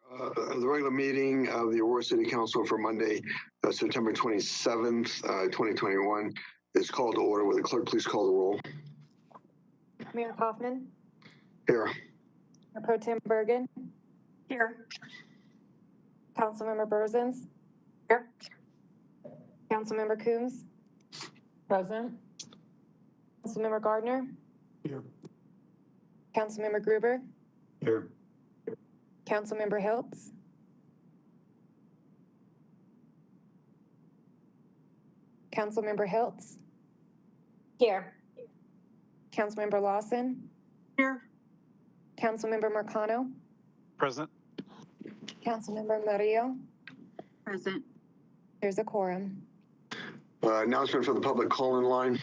The regular meeting of the Aurora City Council for Monday, September 27th, 2021 is called to order. Will the clerk please call the roll? Mayor Kaufman? Here. Mayor Pro Tem Bergen? Here. Councilmember Berzins? Here. Councilmember Coombs? Present. Councilmember Gardner? Here. Councilmember Gruber? Here. Councilmember Hiltz? Councilmember Hiltz? Here. Councilmember Lawson? Here. Councilmember Mercano? Present. Councilmember Murillo? Present. There's a quorum. Announcement for the public call-in line.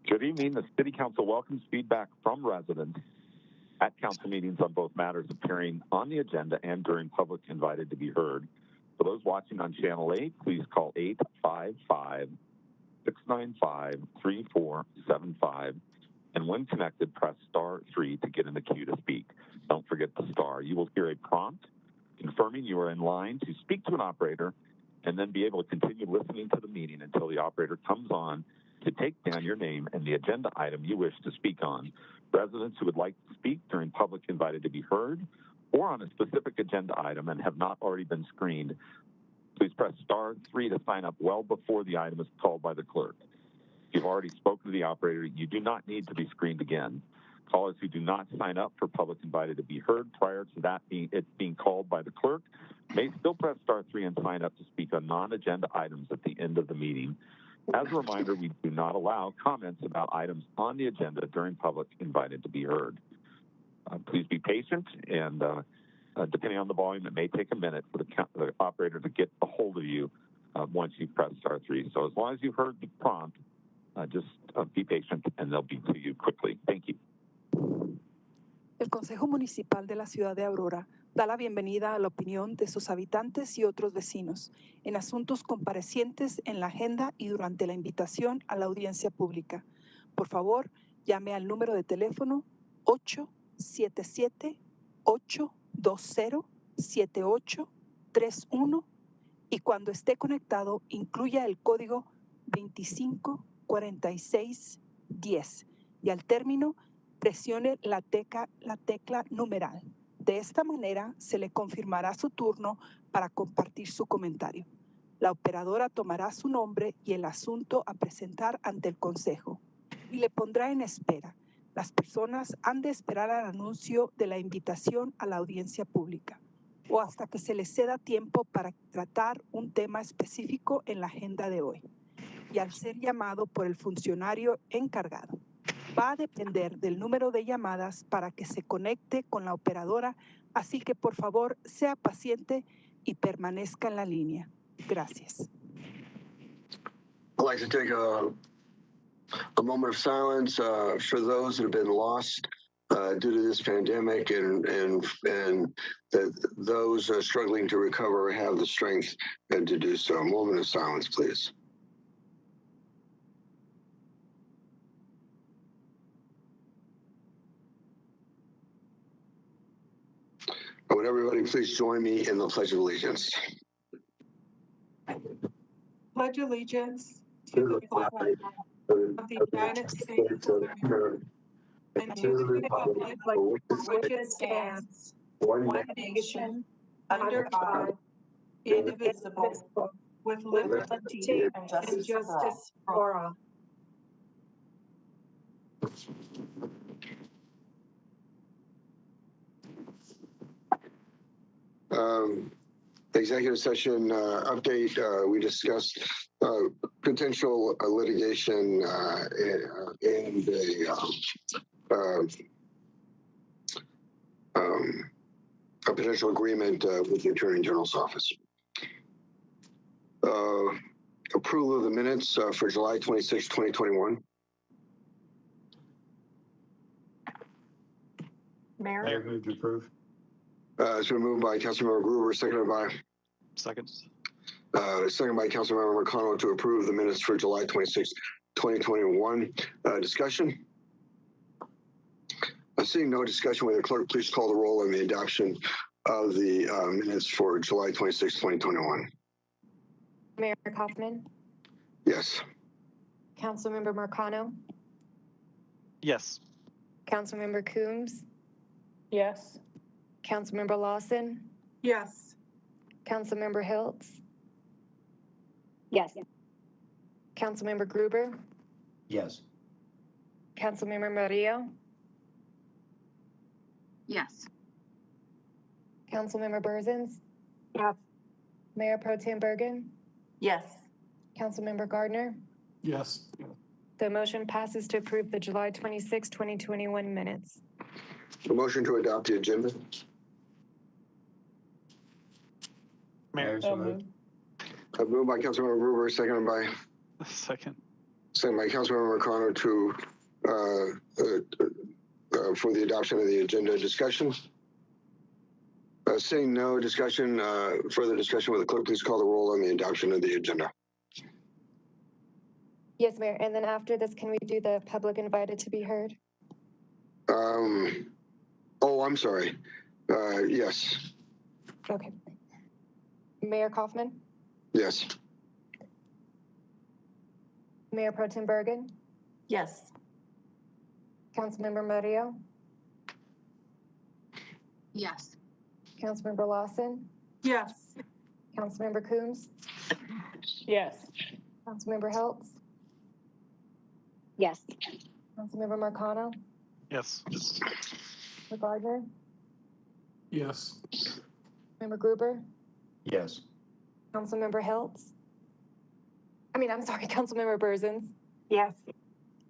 Good evening. The City Council welcomes feedback from residents at council meetings on both matters appearing on the agenda and during public invited to be heard. For those watching on Channel 8, please call 855-695-3475. And when connected, press *3 to get in the queue to speak. Don't forget the star. You will hear a prompt confirming you are in line to speak to an operator and then be able to continue listening to the meeting until the operator comes on to take down your name and the agenda item you wish to speak on. Residents who would like to speak during public invited to be heard or on a specific agenda item and have not already been screened, please press *3 to sign up well before the item is called by the clerk. If you've already spoken to the operator, you do not need to be screened again. Callers who do not sign up for public invited to be heard prior to that being called by the clerk may still press *3 and sign up to speak on non-agenda items at the end of the meeting. As a reminder, we do not allow comments about items on the agenda during public invited to be heard. Please be patient, and depending on the volume, it may take a minute for the operator to get a hold of you once you press *3. So as long as you've heard the prompt, just be patient, and they'll be to you quickly. Thank you. El Consejo Municipal de la Ciudad de Aurora da la bienvenida a la opinión de sus habitantes y otros vecinos en asuntos comparecientes en la agenda y durante la invitación a la audiencia pública. Por favor, llame al número de teléfono 877-820-7831 y cuando esté conectado incluya el código 254610 y al término presione la tecla numeral. De esta manera se le confirmará su turno para compartir su comentario. La operadora tomará su nombre y el asunto a presentar ante el Consejo y le pondrá en espera. Las personas han de esperar al anuncio de la invitación a la audiencia pública o hasta que se les ceda tiempo para tratar un tema específico en la agenda de hoy. Y al ser llamado por el funcionario encargado, va a depender del número de llamadas para que se conecte con la operadora, así que por favor sea paciente y permanezca en la línea. Gracias. I'd like to take a moment of silence for those that have been lost due to this pandemic and that those struggling to recover have the strength to do so. A moment of silence, please. Would everybody please join me in the Pledge of Allegiance? Pledge allegiance to the flag of the United States of America and to the republic for which it stands, one nation, under God, indivisible, with liberty and justice for all. Executive session update. We discussed potential litigation in a potential agreement with the Attorney General's office. Approval of the minutes for July 26, 2021. Mayor, Move to approve. It's been moved by Councilmember Gruber, seconded by Seconds. second by Councilmember Mercano to approve the minutes for July 26, 2021. Discussion. Seeing no discussion, will the clerk please call the roll on the adoption of the minutes for July 26, 2021? Mayor Kaufman, Yes. Councilmember Marcano, Yes. Councilmember Coombs, Yes. Councilmember Lawson, Yes. Councilmember Hiltz, Yes. Councilmember Gruber, Yes. Councilmember Murillo, Yes. Councilmember Berzins, Yes. Mayor Pro Tem Bergen, Yes. Councilmember Gardner. Yes. The motion passes to approve the July 26, 2021 minutes. A motion to adopt the agenda. Mayor. moved. Moved by Councilmember Gruber, seconded by Second. Councilmember Marcano to for the adoption of the agenda. Discussion. Seeing no discussion, further discussion, will the clerk please call the roll on the adoption of the agenda? Yes, Mayor. And then after this, can we do the public invited to be heard? Oh, I'm sorry. Yes. Okay. Mayor Kaufman, Yes. Mayor Pro Tem Bergen, Yes. Councilmember Murillo, Yes. Councilmember Lawson, Yes. Councilmember Coombs, Yes. Councilmember Hiltz, Yes. Councilmember Marcano, Yes. Member Gardner, Yes. Member Gruber, Yes. Councilmember Hiltz. I'm sorry, Councilmember Berzins. Yes.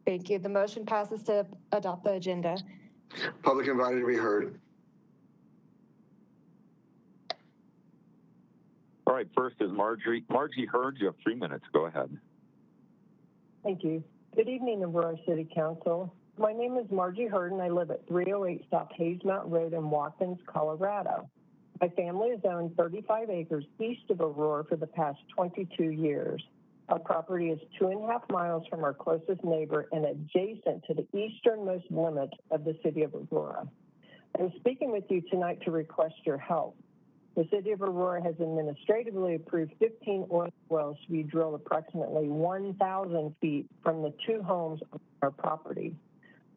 Thank you. The motion passes to adopt the agenda. Public invited to be heard. All right, first is Margie Hurd. You have 3 minutes. Go ahead. Thank you. Good evening, Aurora City Council. My name is Margie Hurd, and I live at 308 South Hayes Mountain Road in Watkins, Colorado. My family has owned 35 acres east of Aurora for the past 22 years. Our property is 2.5 miles from our closest neighbor and adjacent to the easternmost limit of the city of Aurora. I'm speaking with you tonight to request your help. The city of Aurora has administratively approved 15 oil wells to be drilled approximately 1,000 feet from the 2 homes on our property.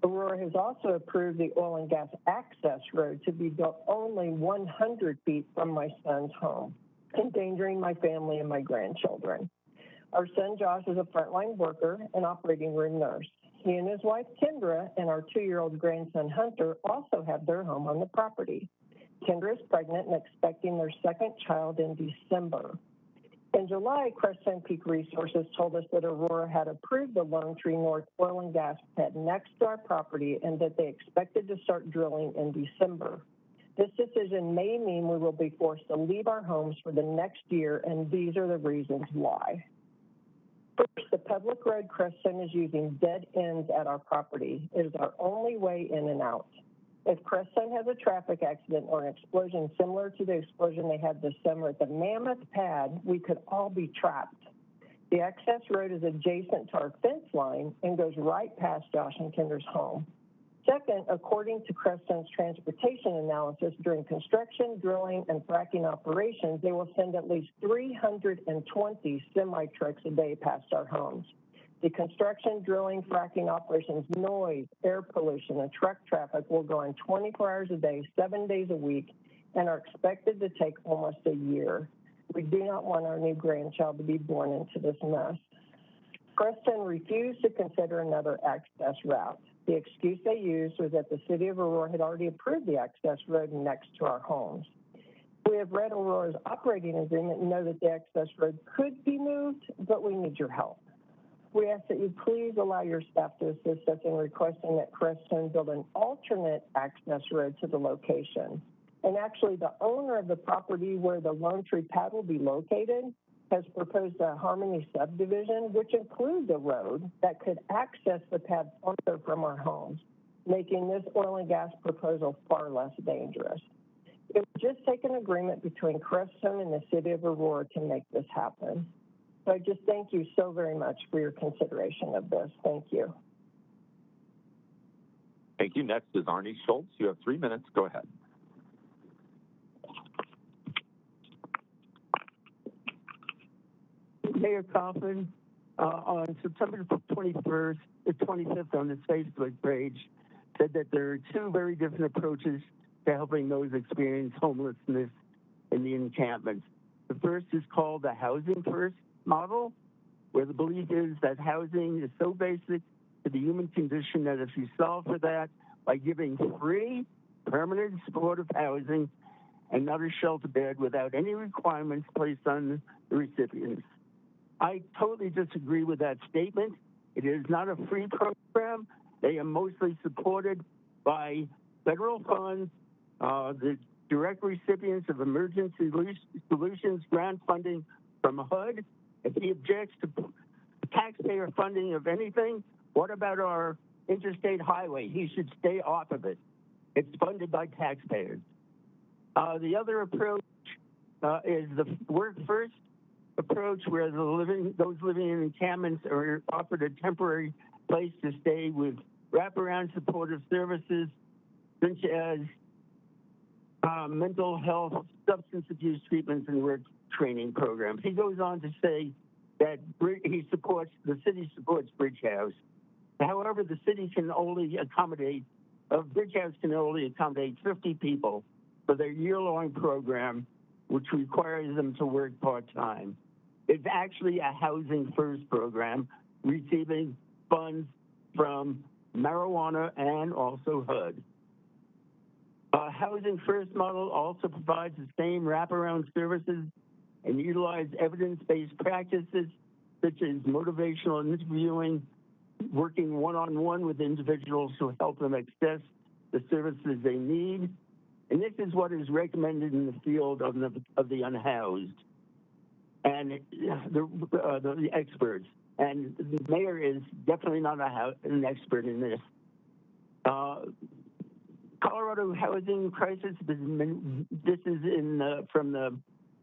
Aurora has also approved the oil and gas access road to be built only 100 feet from my son's home, endangering my family and my grandchildren. Our son Josh is a frontline worker and operating room nurse. He and his wife Kendra and our 2-year-old grandson Hunter also have their home on the property. Kendra is pregnant and expecting their 2nd child in December. In July, Crestone Peak Resources told us that Aurora had approved the Lone Tree North oil and gas pad next to our property and that they expected to start drilling in December. This decision may mean we will be forced to leave our homes for the next year, and these are the reasons why. First, the public road Crestone is using dead ends at our property. It is our only way in and out. If Crestone has a traffic accident or an explosion similar to the explosion they had this summer at the Mammoth Pad, we could all be trapped. The access road is adjacent to our fence line and goes right past Josh and Kendra's home. Second, according to Crestone's transportation analysis, during construction, drilling, and fracking operations, they will send at least 320 semi-trucks a day past our homes. The construction, drilling, fracking operations, noise, air pollution, and truck traffic will go on 24 hours a day, 7 days a week, and are expected to take almost a year. We do not want our new grandchild to be born into this mess. Crestone refused to consider another access route. The excuse they used was that the city of Aurora had already approved the access road next to our homes. We have read Aurora's operating agreement and know that the access road could be moved, but we need your help. We ask that you please allow your staff to assist us in requesting that Crestone build an alternate access road to the location. And actually, the owner of the property where the Lone Tree Pad will be located has proposed a Harmony subdivision, which includes a road that could access the pad farther from our homes, making this oil and gas proposal far less dangerous. It would just take an agreement between Crestone and the city of Aurora to make this happen. So I just thank you so very much for your consideration of this. Thank you. Thank you. Next is Arnie Schultz. You have 3 minutes. Go ahead. Mayor Coughlin, on September 21st, the 25th on his Facebook page, said that there are two very different approaches to helping those experience homelessness in the encampments. The first is called the Housing First model, where the belief is that housing is so basic to the human condition that if you solve for that by giving free, permanent supportive housing and not a shelter bed without any requirements placed on the recipients. I totally disagree with that statement. It is not a free program. They are mostly supported by federal funds, the direct recipients of Emergency Solutions grant funding from HUD. If he objects to taxpayer funding of anything, what about our interstate highway? He should stay off of it. It's funded by taxpayers. The other approach is the Work First approach, where those living in encampments are offered a temporary place to stay with wraparound supportive services such as mental health, substance abuse treatments, and work training programs. He goes on to say that the city supports Bridge House. However, the city can only accommodate, Bridge House can only accommodate 50 people for their year-long program, which requires them to work part-time. It's actually a Housing First program receiving funds from marijuana and also HUD. Housing First model also provides the same wraparound services and utilize evidence-based practices such as motivational interviewing, working one-on-one with individuals to help them access the services they need. And this is what is recommended in the field of the unhoused and the experts. And the mayor is definitely not an expert in this. Colorado housing crisis, this is from the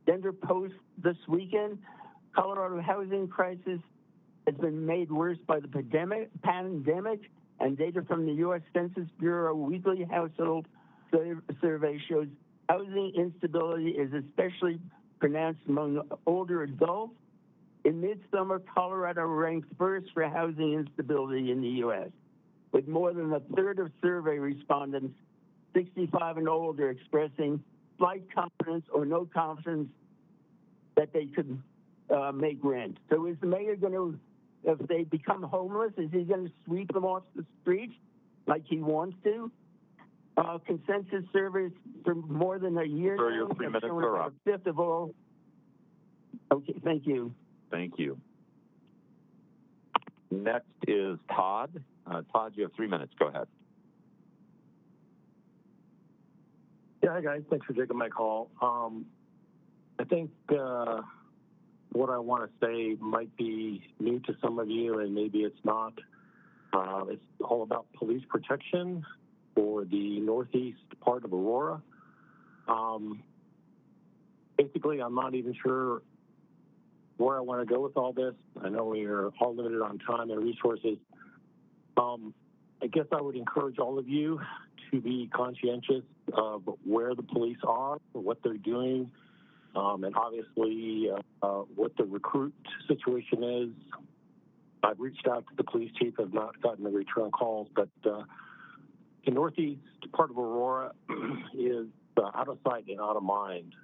Denver Post this weekend. Colorado housing crisis has been made worse by the pandemic, and data from the U.S. Census Bureau weekly household survey shows housing instability is especially pronounced among older adults. In midsummer, Colorado ranked first for housing instability in the U.S., with more than a third of survey respondents 65 and older expressing slight confidence or no confidence that they could make rent. So is the mayor going to, if they become homeless, is he going to sweep them off the streets like he wants to? Consensus surveys for more than a year Sir, now your 3 have minutes shown are about up. a fifth of all. Okay, thank you. Thank you. Next is Todd. Todd, you have 3 minutes. Go ahead. Yeah, hi guys. Thanks for taking my call. I think what I want to say might be new to some of you, and maybe it's not. It's all about police protection for the northeast part of Aurora. Basically, I'm not even sure where I want to go with all this. I know we are all limited on time and resources. I guess I would encourage all of you to be conscientious of where the police are, what they're doing, and obviously what the recruit situation is. I've reached out to the police chief. I've not gotten the return calls, but the northeast part of Aurora is out of sight and out of mind,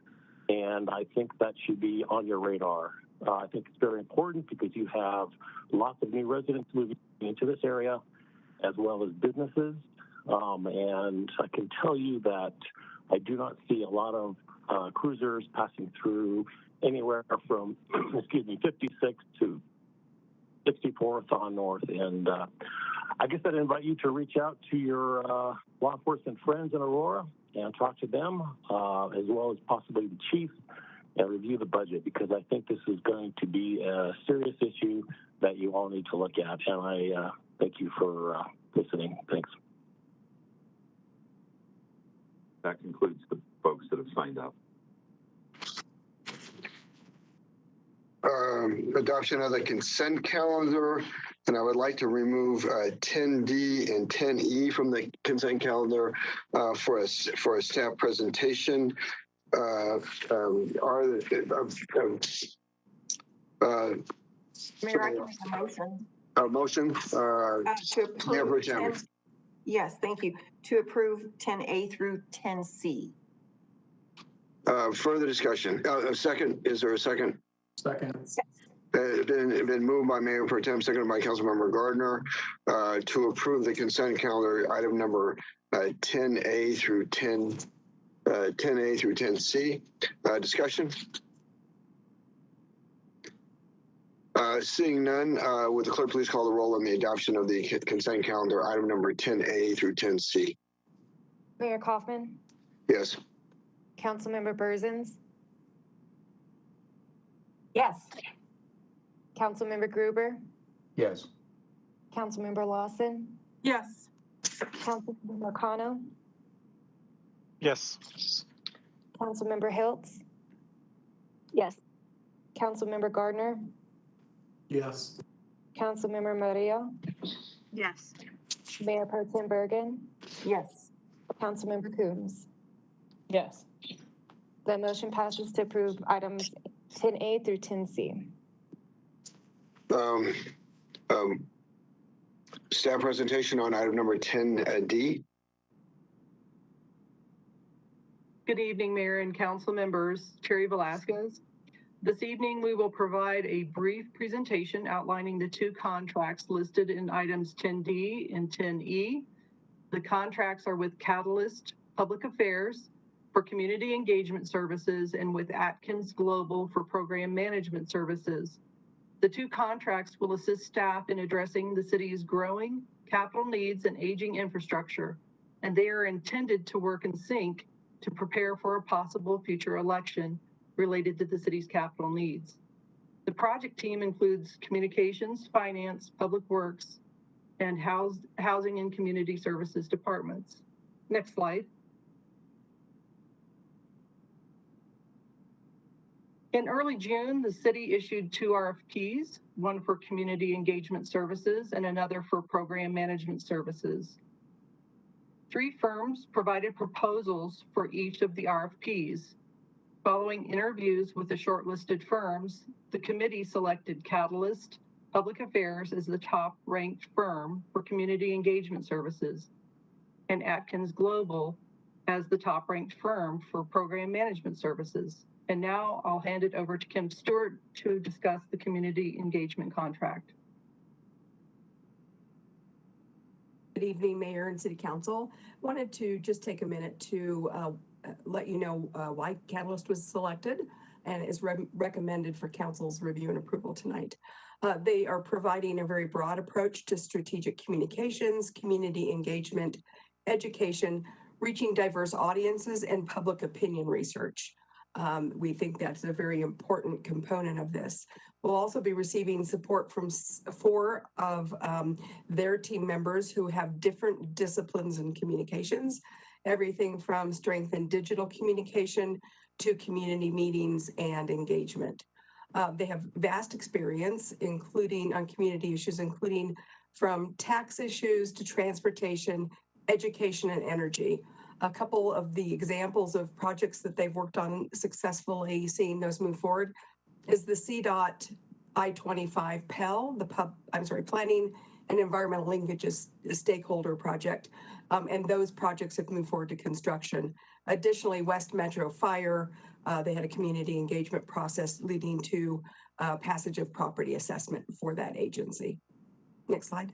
and I think that should be on your radar. I think it's very important because you have lots of new residents moving into this area, as well as businesses. And I can tell you that I do not see a lot of cruisers passing through anywhere from, 56 to 64th on north. And I guess I'd invite you to reach out to your law enforcement friends in Aurora and talk to them, as well as possibly the chief, and review the budget, because I think this is going to be a serious issue that you all need to look at. And I thank you for listening. Thanks. That concludes the folks that have signed up. Adoption of the consent calendar. And I would like to remove 10D and 10E from the consent calendar for a staff presentation. Mayor, Mayor, I can make a motion. Motion. To approve 10, Tim. yes, thank you. To approve 10A through 10C. Further discussion. Second, is there a second? Second. Been moved by Mayor Pro Tem, seconded by Councilmember Gardner, to approve the consent calendar item number 10A through 10A through 10C. Discussion. Seeing none, would the clerk please call the roll on the adoption of the consent calendar item number 10A through 10C? Mayor Kaufman, Yes. Councilmember Burzins, Yes. Councilmember Gruber, Yes. Councilmember Lawson, Yes. Councilmember Marcano, Yes. Councilmember Hiltz, Yes. Councilmember Gardner, Yes. Councilmember Murillo, Yes. Mayor Pro Tem Bergen, Yes. Councilmember Coombs. Yes. The motion passes to approve items 10A through 10C. Staff presentation on item number 10D. Good evening, Mayor and Council members. Terry Velasquez. This evening, we will provide a brief presentation outlining the two contracts listed in items 10D and 10E. The contracts are with Catalyst Public Affairs for community engagement services and with Atkins Global for program management services. The two contracts will assist staff in addressing the city's growing capital needs and aging infrastructure, and they are intended to work in sync to prepare for a possible future election related to the city's capital needs. The project team includes communications, finance, public works, and housing and community services departments. Next slide. In early June, the city issued two RFPs, one for community engagement services and another for program management services. 3 firms provided proposals for each of the RFPs. Following interviews with the shortlisted firms, the committee selected Catalyst Public Affairs as the top-ranked firm for community engagement services and Atkins Global as the top-ranked firm for program management services. And now I'll hand it over to Kim Stewart to discuss the community engagement contract. Good evening, Mayor and City Council. Wanted to just take a minute to let you know why Catalyst was selected and is recommended for Council's review and approval tonight. They are providing a very broad approach to strategic communications, community engagement, education, reaching diverse audiences, and public opinion research. We think that's a very important component of this. We'll also be receiving support from 4 of their team members who have different disciplines in communications, everything from strength in digital communication to community meetings and engagement. They have vast experience, including on community issues, including from tax issues to transportation, education, and energy. A couple of the examples of projects that they've worked on successfully, seeing those move forward, is the CDOT I-25 PEL, Planning and Environmental Linkages Stakeholder Project, and those projects have moved forward to construction. Additionally, West Metro Fire, they had a community engagement process leading to passage of property assessment for that agency. Next slide.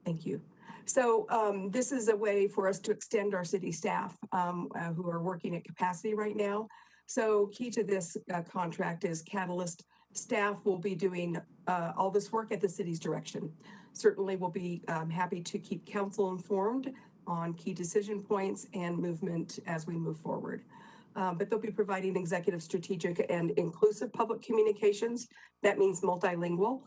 Thank you. So this is a way for us to extend our city staff who are working at capacity right now. So key to this contract is Catalyst staff will be doing all this work at the city's direction. Certainly we'll be happy to keep council informed on key decision points and movement as we move forward. But they'll be providing executive, strategic, and inclusive public communications. That means multilingual.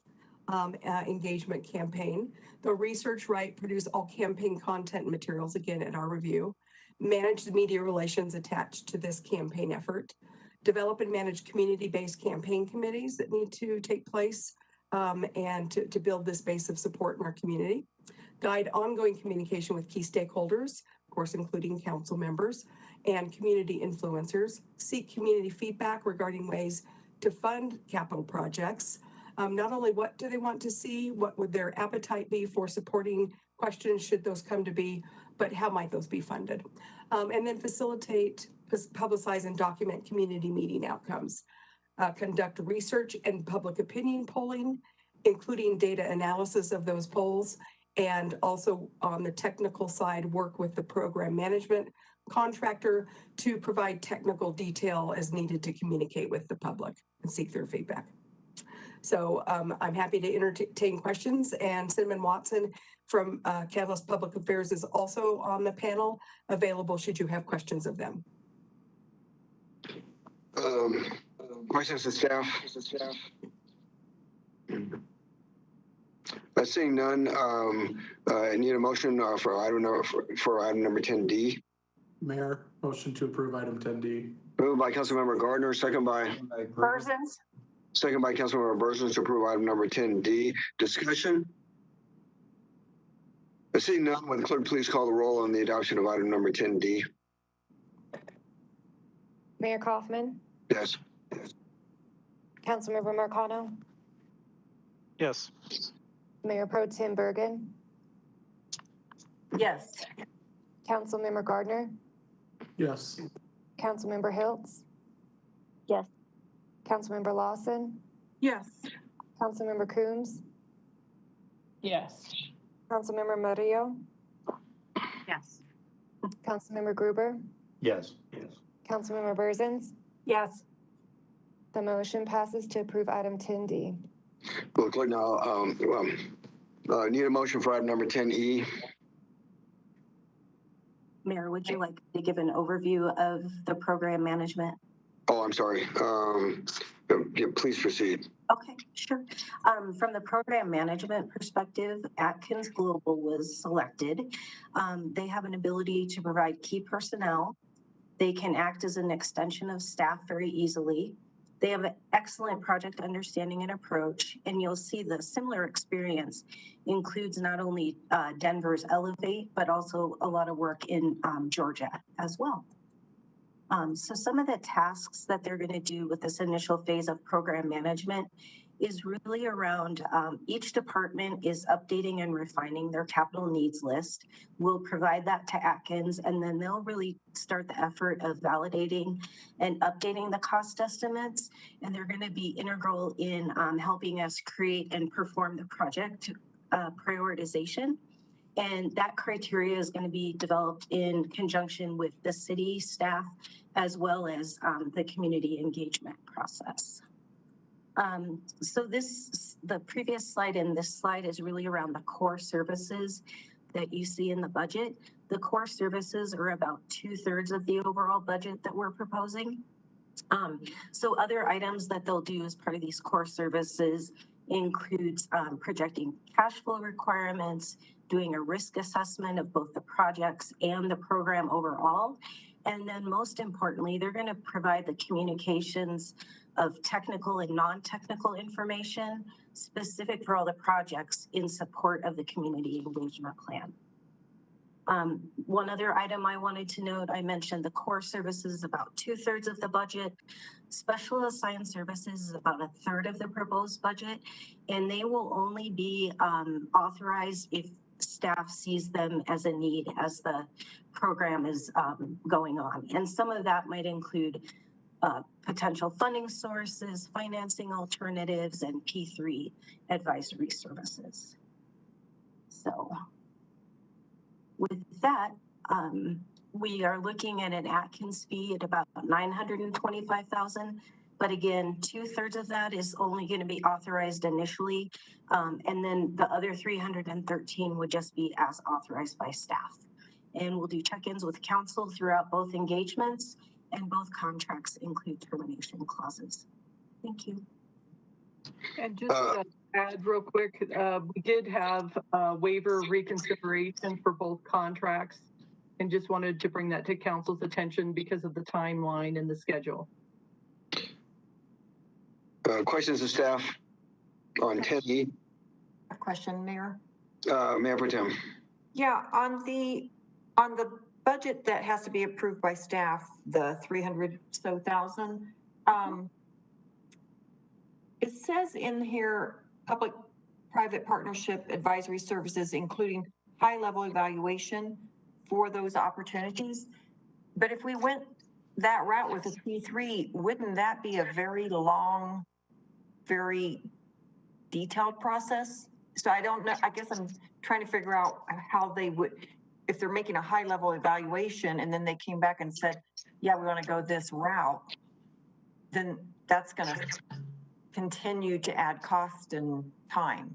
Engagement campaign. They'll research, write, produce all campaign content and materials, again, at our review. Manage the media relations attached to this campaign effort. develop and manage community-based campaign committees that need to take place and to build this base of support in our community. Guide ongoing communication with key stakeholders, of course, including council members and community influencers. Seek community feedback regarding ways to fund capital projects. Not only what do they want to see, what would their appetite be for supporting questions should those come to be, but how might those be funded? And then facilitate, publicize, and document community meeting outcomes. Conduct research and public opinion polling, including data analysis of those polls, and also on the technical side, work with the program management contractor to provide technical detail as needed to communicate with the public and seek their feedback. So I'm happy to entertain questions, and Cinnamon Watson from Catalyst Public Affairs is also on the panel, available should you have questions of them. Questions to staff? Seeing none, I need a motion for item number 10D. Mayor, motion to approve item 10D. Moved by Councilmember Gardner, second by Persons? Second by Councilmember Bursons to approve item number 10D. Discussion? Seeing none, would the clerk please call the roll on the adoption of item number 10D? Mayor Kaufman, Yes. Councilmember Marcano, Yes. Mayor Pro Tem Bergen, Yes. Councilmember Gardner, Yes. Councilmember Hiltz, Yes. Councilmember Lawson, Yes. Councilmember Coombs, Yes. Councilmember Murillo, Yes. Councilmember Gruber, Yes. Councilmember Bursons. Yes. The motion passes to approve item 10D. Well, clerk, now, need a motion for item number 10E. Mayor, would you like to give an overview of the program management? Oh, I'm sorry. Yeah, please proceed. Okay, sure. From the program management perspective, Atkins Global was selected. They have an ability to provide key personnel. They can act as an extension of staff very easily. They have an excellent project understanding and approach, and you'll see the similar experience includes not only Denver's Elevate, but also a lot of work in Georgia as well. So some of the tasks that they're going to do with this initial phase of program management is really around each department is updating and refining their capital needs list. We'll provide that to Atkins, and then they'll really start the effort of validating and updating the cost estimates. And they're going to be integral in helping us create and perform the project prioritization. And that criteria is going to be developed in conjunction with the city staff, as well as the community engagement process. So the previous slide and this slide is really around the core services that you see in the budget. The core services are about 2/3 of the overall budget that we're proposing. So other items that they'll do as part of these core services includes projecting cash flow requirements, doing a risk assessment of both the projects and the program overall. And then most importantly, they're going to provide the communications of technical and non-technical information specific for all the projects in support of the community engagement plan. One other item I wanted to note, I mentioned the core services is about 2/3 of the budget. Special assigned services is about 1/3 of the proposed budget, and they will only be authorized if staff sees them as a need as the program is going on. And some of that might include potential funding sources, financing alternatives, and P3 advisory services. So with that, we are looking at an Atkins fee at about $925,000. But again, 2/3 of that is only going to be authorized initially. And then the other 313 would just be as authorized by staff. And we'll do check-ins with council throughout both engagements, and both contracts include termination clauses. Thank you. And just to add real quick, we did have a waiver reconsideration for both contracts, and just wanted to bring that to council's attention because of the timeline and the schedule. Questions of staff on 10E? A question, Mayor? Mayor Pro Tem. Yeah, on the budget that has to be approved by staff, the 300,000. It says in here, public-private partnership advisory services, including high-level evaluation for those opportunities. But if we went that route with a P3, wouldn't that be a very long, very detailed process? So I don't know, I guess I'm trying to figure out how they would, if they're making a high-level evaluation and then they came back and said, yeah, we want to go this route, then that's going to continue to add cost and time.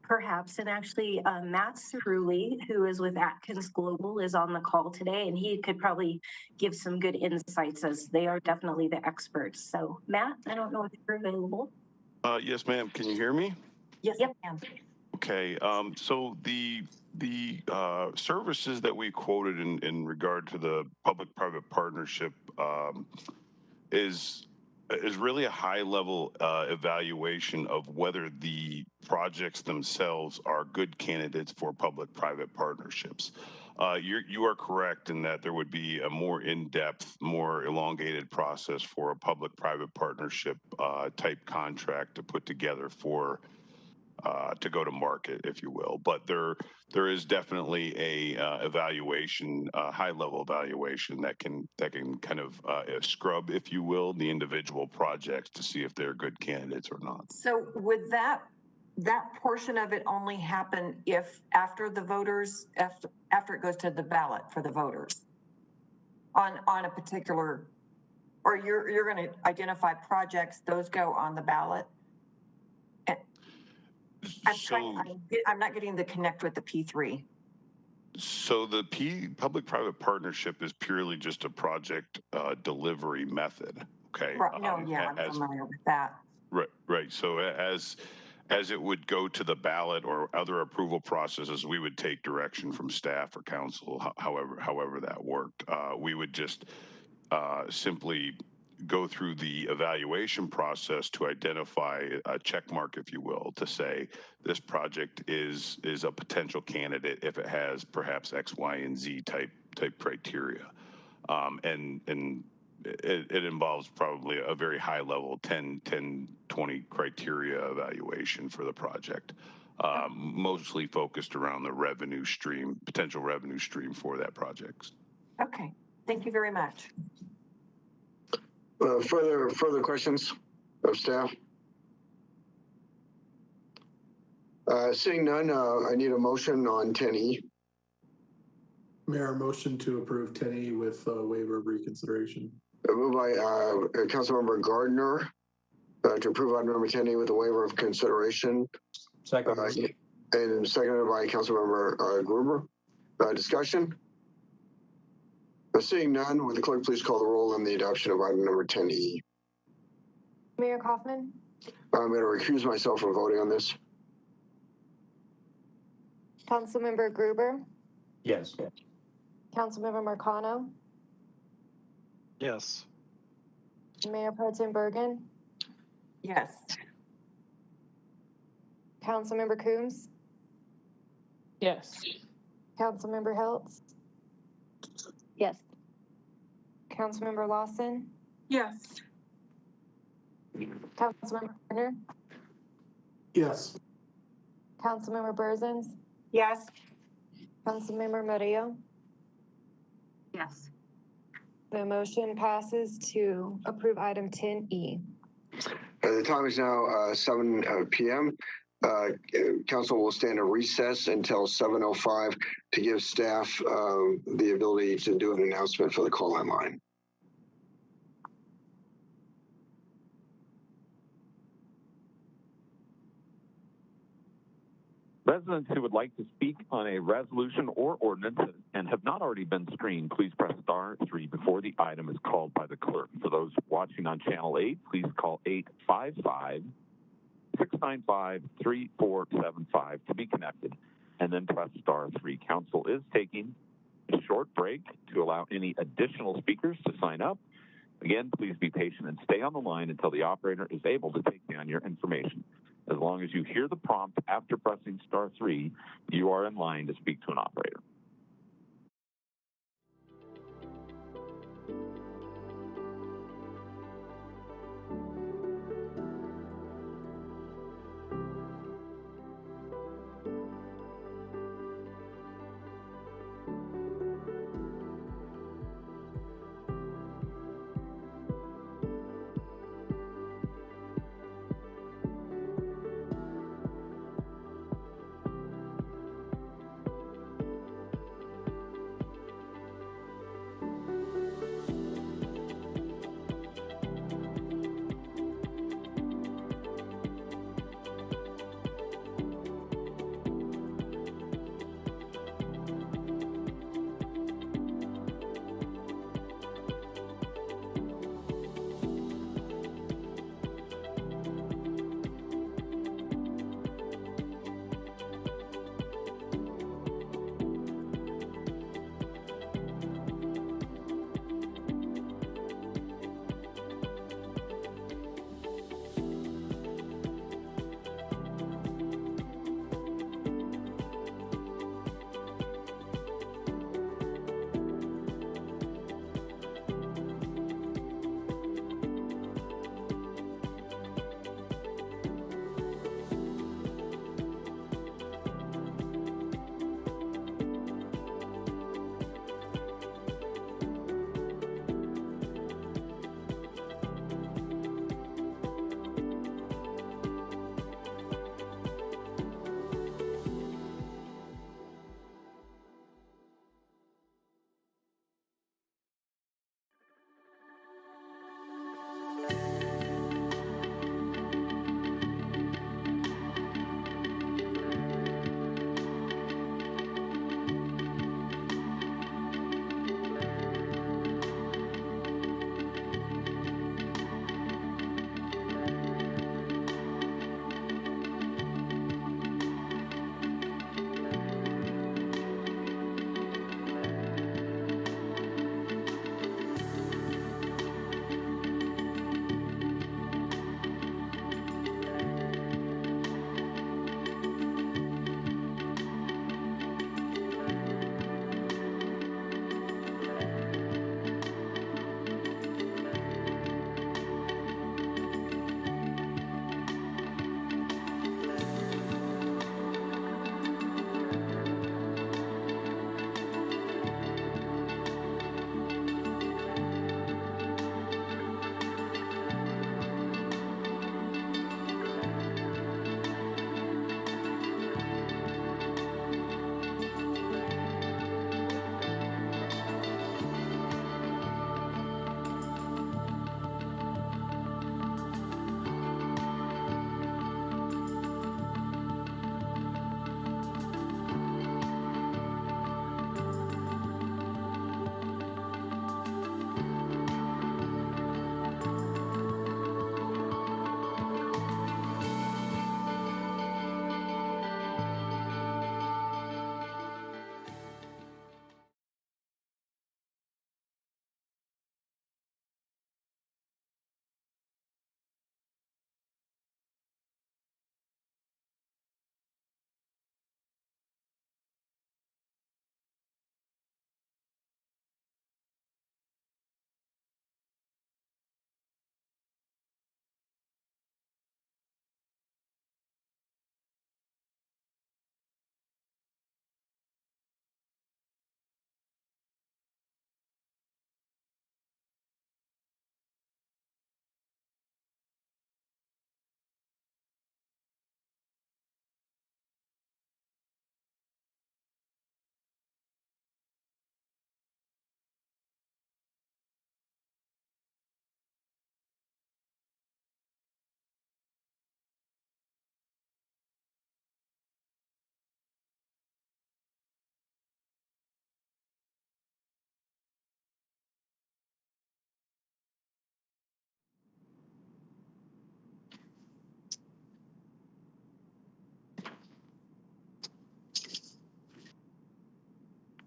Perhaps, and actually Matt Cerulli, who is with Atkins Global, is on the call today, and he could probably give some good insights as they are definitely the experts. So Matt, I don't know if you're available. Yes, ma'am. Can you hear me? Yes, Yep. ma'am. Okay. So the services that we quoted in regard to the public-private partnership is really a high-level evaluation of whether the projects themselves are good candidates for public-private partnerships. You are correct in that there would be a more in-depth, more elongated process for a public-private partnership type contract to put together for to go to market, if you will. But there is definitely a evaluation, high-level evaluation that can kind of scrub, if you will, the individual projects to see if they're good candidates or not. So would that portion of it only happen if after the voters, after it goes to the ballot for the voters on a particular, or you're going to identify projects, those go on the ballot? I'm not getting the connect with the P3. So the public-private partnership is purely just a project delivery method. Okay. Right. No, yeah, I'm familiar with that. Right. So as it would go to the ballot or other approval processes, we would take direction from staff or council, however that worked. We would just simply go through the evaluation process to identify a check mark, if you will, to say this project is a potential candidate if it has perhaps X, Y, and Z type criteria. And it involves probably a very high level 10, 20 criteria evaluation for the project, mostly focused around the revenue stream, potential revenue stream for that project. Okay, thank you very much. Further questions of staff? Seeing none, I need a motion on 10E. Mayor, motion to approve 10E with waiver of reconsideration. Moved by Councilmember Gardner to approve item number 10E with a waiver of consideration. Second. And seconded by Councilmember Gruber. Discussion? Seeing none, would the clerk please call the roll on the adoption of item number 10E? Mayor Kaufman? I'm going to recuse myself from voting on this. Councilmember Gruber? Yes. Councilmember Marcano? Yes. Mayor Pro Tem Bergen? Yes. Councilmember Coombs? Yes. Councilmember Heltz? Yes. Councilmember Lawson? Yes. Councilmember Gardner? Yes. Councilmember Berzins? Yes. Councilmember Murillo? Yes. The motion passes to approve item 10E. The time is now 7 p.m. Council will stand at recess until 7:05 to give staff the ability to do an announcement for the call-in line. Residents who would like to speak on a resolution or ordinance and have not already been screened, please press *3 before the item is called by the clerk. For those watching on Channel 8, please call 855-695-3475 to be connected, and then press *3. Council is taking a short break to allow any additional speakers to sign up. Again, please be patient and stay on the line until the operator is able to take down your information. As long as you hear the prompt after pressing star 3, you are in line to speak to an operator.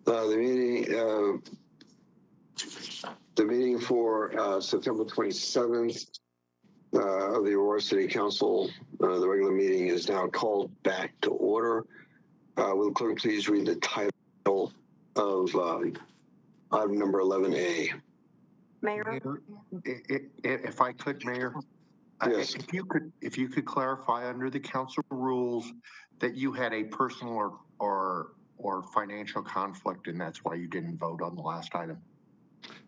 The meeting, The meeting for September 27th of the Aurora City Council, the regular meeting is now called back to order. Will the clerk please read the title of item number 11A? Mayor? If I could, Mayor, Yes. if you could clarify under the council rules that you had a personal or financial conflict, and that's why you didn't vote on the last item.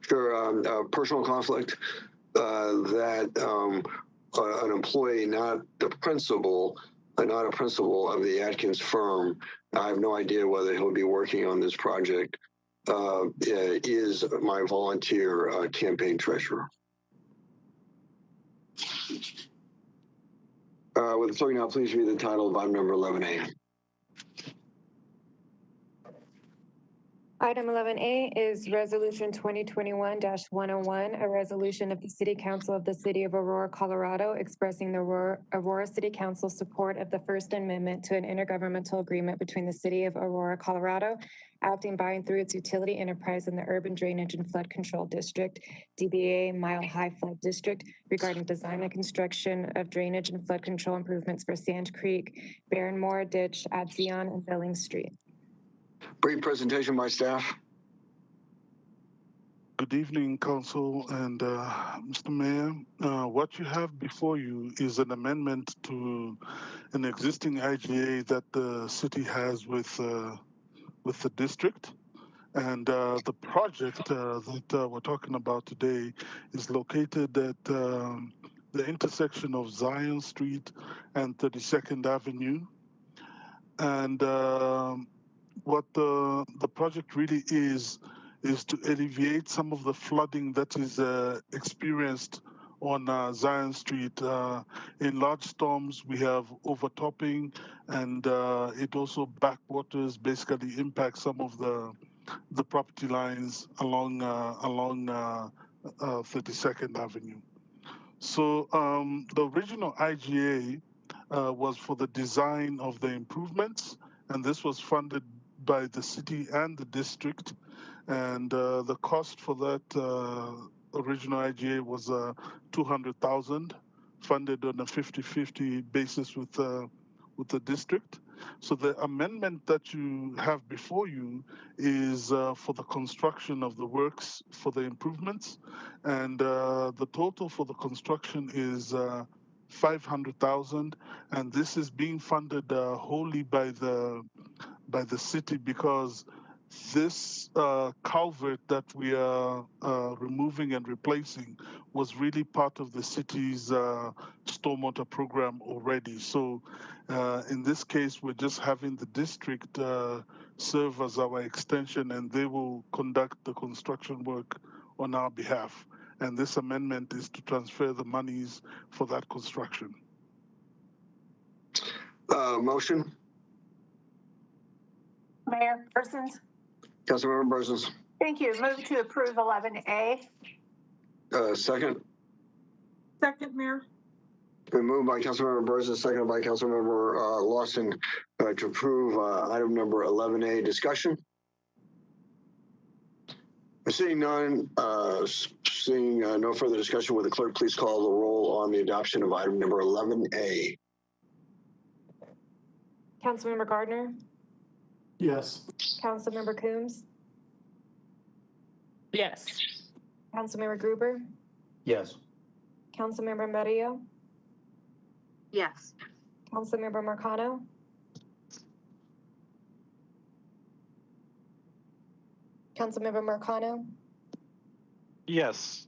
Sure. Personal conflict that an employee, not a principal of the Atkins firm, I have no idea whether he'll be working on this project, is my volunteer campaign treasurer. Will the clerk now please read the title of item number 11A? Item 11A is Resolution 2021-101, a resolution of the City Council of the City of Aurora, Colorado, expressing the Aurora City Council's support of the First Amendment to an intergovernmental agreement between the City of Aurora, Colorado, acting by and through its utility enterprise in the Urban Drainage and Flood Control District, DBA Mile High Flood District, regarding design and construction of drainage and flood control improvements for Sand Creek, Barrenmore Ditch, Adzion, and Billings Street. Brief presentation by staff. Good evening, Council and Mr. Mayor. What you have before you is an amendment to an existing IGA that the city has with the district. And the project that we're talking about today is located at the intersection of Zion Street and 32nd Avenue. And what the project really is to alleviate some of the flooding that is experienced on Zion Street. In large storms, we have overtopping, and it also backwaters basically impact some of the property lines along 32nd Avenue. So the original IGA was for the design of the improvements, and this was funded by the city and the district. And the cost for that original IGA was $200,000, funded on a 50-50 basis with the district. So the amendment that you have before you is for the construction of the works for the improvements, and the total for the construction is $500,000, and this is being funded wholly by the city, because this culvert that we are removing and replacing was really part of the city's stormwater program already. So in this case, we're just having the district serve as our extension, and they will conduct the construction work on our behalf. And this amendment is to transfer the monies for that construction. Motion. Mayor Persons. Councilmember Persons. Thank you. Move to approve 11A. Second. Second, Mayor. Been moved by Councilmember Persons, seconded by Councilmember Lawson to approve item number 11A. Discussion. Seeing none, seeing no further discussion, will the clerk please call the roll on the adoption of item number 11A? Councilmember Gardner, Yes. Councilmember Coombs, Yes. Councilmember Gruber, Yes. Councilmember Murillo, Yes. Councilmember Marcano, Councilmember Marcano, Yes.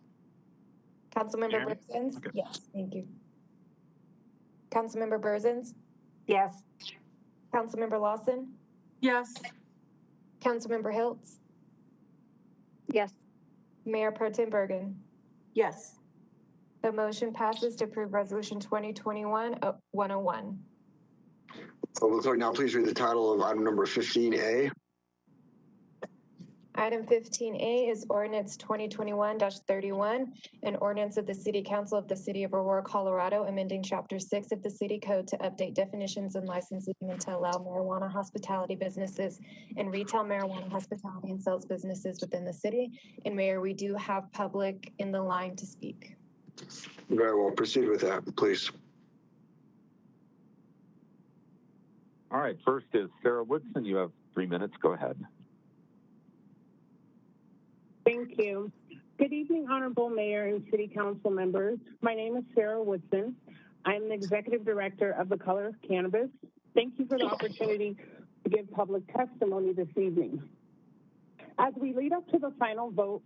Councilmember Mary? Berzins. Okay. Yes, thank you. Councilmember Berzins, Yes. Councilmember Lawson, Yes. Councilmember Hiltz, Yes. Mayor Pro Tem Bergen. Yes. The motion passes to approve Resolution 2021-101. Will the clerk now please read the title of item number 15A? Item 15A is ordinance 2021-31, an ordinance of the City Council of the City of Aurora, Colorado, amending Chapter 6 of the City Code to update definitions and licensing and to allow marijuana hospitality businesses and retail marijuana hospitality and sales businesses within the city. And Mayor, we do have public in the line to speak. Very well. Proceed with that, please. All right, first is Sarah Woodson. You have 3 minutes. Go ahead. Thank you. Good evening, Honorable Mayor and City Council members. My name is Sarah Woodson. I'm the Executive Director of the Color of Cannabis. Thank you for the opportunity to give public testimony this evening. As we lead up to the final vote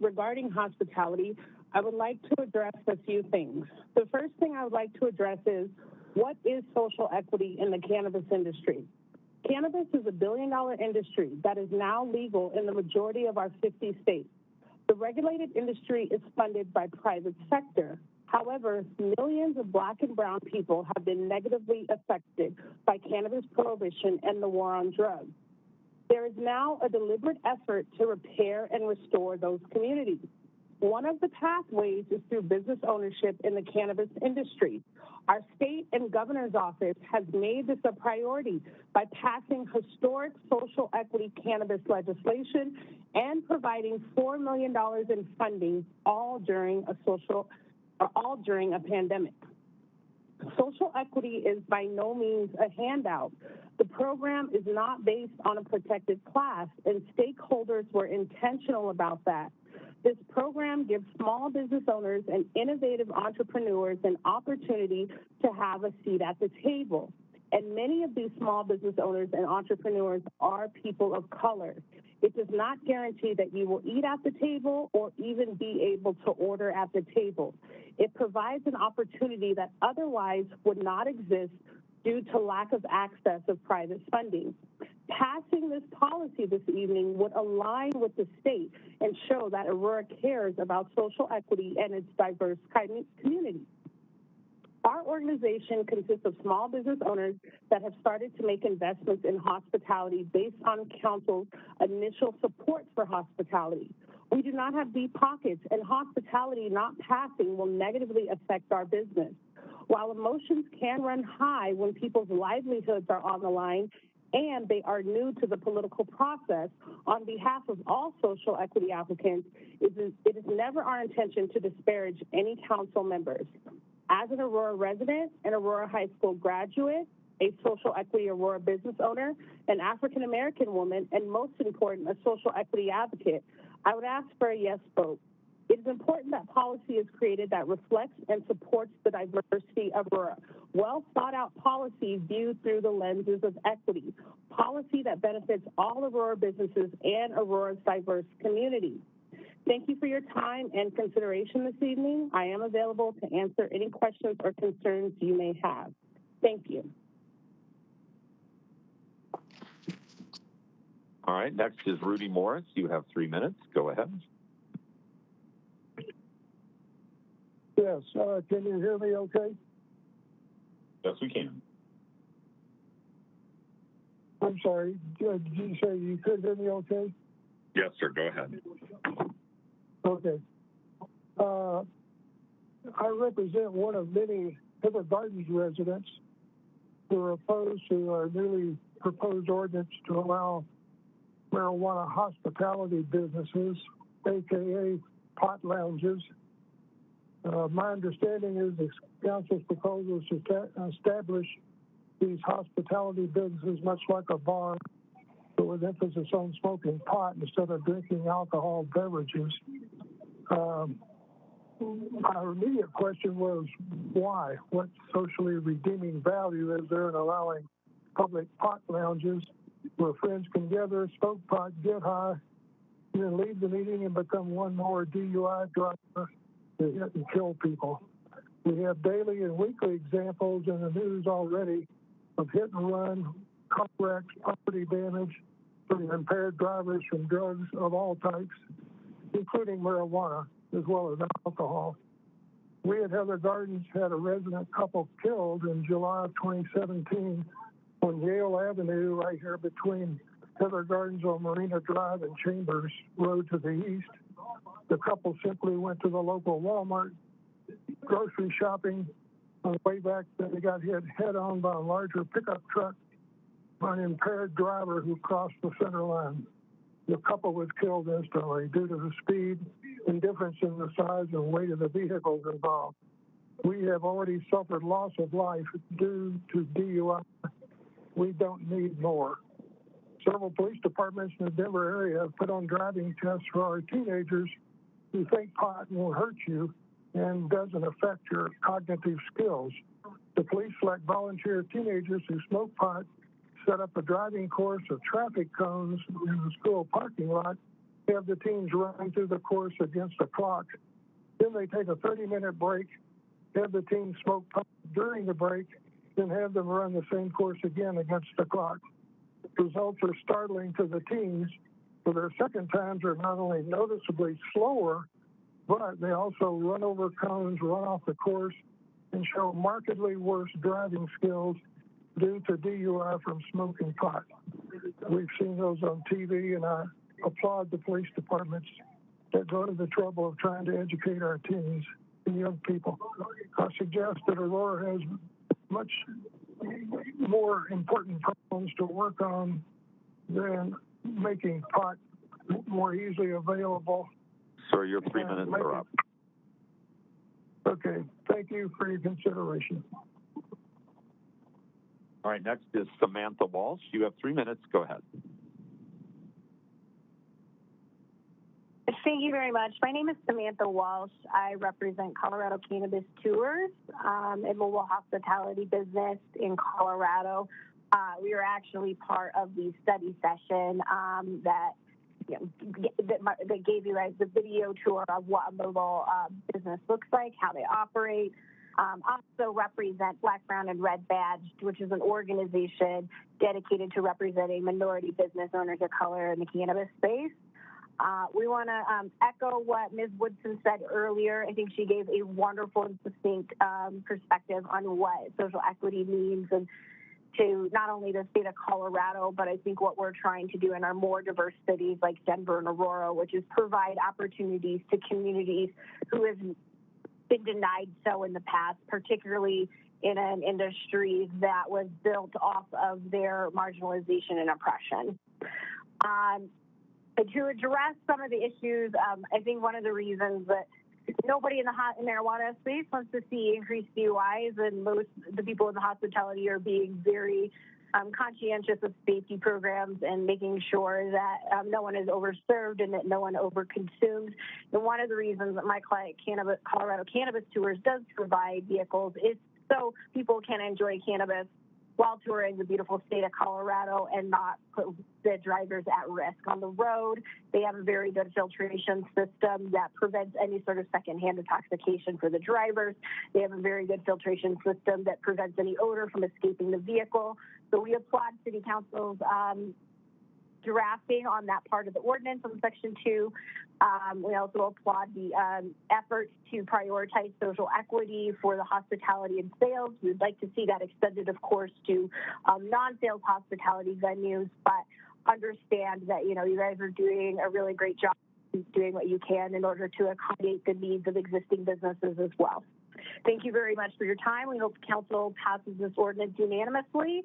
regarding hospitality, I would like to address a few things. The first thing I would like to address is, what is social equity in the cannabis industry? Cannabis is a billion-dollar industry that is now legal in the majority of our 50 states. The regulated industry is funded by private sector. However, millions of Black and brown people have been negatively affected by cannabis prohibition and the war on drugs. There is now a deliberate effort to repair and restore those communities. One of the pathways is through business ownership in the cannabis industry. Our state and governor's office has made this a priority by passing historic social equity cannabis legislation and providing $4 million in funding all during a pandemic. Social equity is by no means a handout. The program is not based on a protected class, and stakeholders were intentional about that. This program gives small business owners and innovative entrepreneurs an opportunity to have a seat at the table. And many of these small business owners and entrepreneurs are people of color. It does not guarantee that you will eat at the table or even be able to order at the table. It provides an opportunity that otherwise would not exist due to lack of access of private funding. Passing this policy this evening would align with the state and show that Aurora cares about social equity and its diverse community. Our organization consists of small business owners that have started to make investments in hospitality based on council's initial support for hospitality. We do not have deep pockets, and hospitality not passing will negatively affect our business. While emotions can run high when people's livelihoods are on the line and they are new to the political process, on behalf of all social equity applicants, it is never our intention to disparage any council members. As an Aurora resident, an Aurora High School graduate, a social equity Aurora business owner, an African-American woman, and most important, a social equity advocate, I would ask for a yes vote. It is important that policy is created that reflects and supports the diversity of Aurora. Well thought out policy viewed through the lenses of equity. Policy that benefits all Aurora businesses and Aurora's diverse community. Thank you for your time and consideration this evening. I am available to answer any questions or concerns you may have. Thank you. All right, next is Rudy Morris. You have 3 minutes. Go ahead. Yes, can you hear me okay? Yes, we can. I'm sorry, did you say you could hear me okay? Yes, sir, go ahead. Okay. I represent one of many River Gardens residents who are opposed to our newly proposed ordinance to allow marijuana hospitality businesses, AKA pot lounges. My understanding is the council's proposal is to establish these hospitality businesses much like a bar, but with emphasis on smoking pot instead of drinking alcohol beverages. Our immediate question was why? What socially redeeming value is there in allowing public pot lounges where friends can gather, smoke pot, get high, and then leave the meeting and become one more DUI driver to hit and kill people? We have daily and weekly examples in the news already of hit and run, car wrecks, property damage from impaired drivers from drugs of all types, including marijuana as well as alcohol. We at Heather Gardens had a resident couple killed in July of 2017 on Yale Avenue right here between Heather Gardens on Marina Drive and Chambers Road to the east. The couple simply went to the local Walmart grocery shopping. On the way back, they got hit head-on by a larger pickup truck by an impaired driver who crossed the center line. The couple was killed instantly due to the speed and difference in the size and weight of the vehicles involved. We have already suffered loss of life due to DUI. We don't need more. Several police departments in the Denver area have put on driving tests for our teenagers who think pot won't hurt you and doesn't affect your cognitive skills. The police select volunteer teenagers who smoke pot, set up a driving course of traffic cones in the school parking lot, have the teens run through the course against the clock. Then they take a 30-minute break, have the teens smoke pot during the break, then have them run the same course again against the clock. Results are startling to the teens, for their second times are not only noticeably slower, but they also run over cones, run off the course, and show markedly worse driving skills due to DUI from smoking pot. We've seen those on TV, and I applaud the police departments that go to the trouble of trying to educate our teens and young people. I suggest that Aurora has much more important problems to work on than making pot more easily available. Sir, your 3 minutes are up. Okay, thank you for your consideration. All right, next is Samantha Walsh. You have 3 minutes. Go ahead. Thank you very much. My name is Samantha Walsh. I represent Colorado Cannabis Tours, a mobile hospitality business in Colorado. We are actually part of the study session that gave you guys the video tour of what a mobile business looks like, how they operate. Also represent Black, Brown, and Red Badged, which is an organization dedicated to representing minority business owners of color in the cannabis space. We want to echo what Ms. Woodson said earlier. I think she gave a wonderful and succinct perspective on what social equity means and to not only the state of Colorado, but I think what we're trying to do in our more diverse cities like Denver and Aurora, which is provide opportunities to communities who have been denied so in the past, particularly in an industry that was built off of their marginalization and oppression. To address some of the issues, I think one of the reasons that nobody in the marijuana space wants to see increased DUIs, and most of the people in the hospitality are being very conscientious of safety programs and making sure that no one is overserved and that no one overconsumes. And one of the reasons that my client, Colorado Cannabis Tours, does provide vehicles is so people can enjoy cannabis while touring the beautiful state of Colorado and not put the drivers at risk on the road. They have a very good filtration system that prevents any sort of secondhand intoxication for the drivers. They have a very good filtration system that prevents any odor from escaping the vehicle. So we applaud City Council's drafting on that part of the ordinance on Section 2. We also applaud the efforts to prioritize social equity for the hospitality and sales. We'd like to see that extended, of course, to non-sales hospitality venues, but understand that, you guys are doing a really great job doing what you can in order to accommodate the needs of existing businesses as well. Thank you very much for your time. We hope Council passes this ordinance unanimously,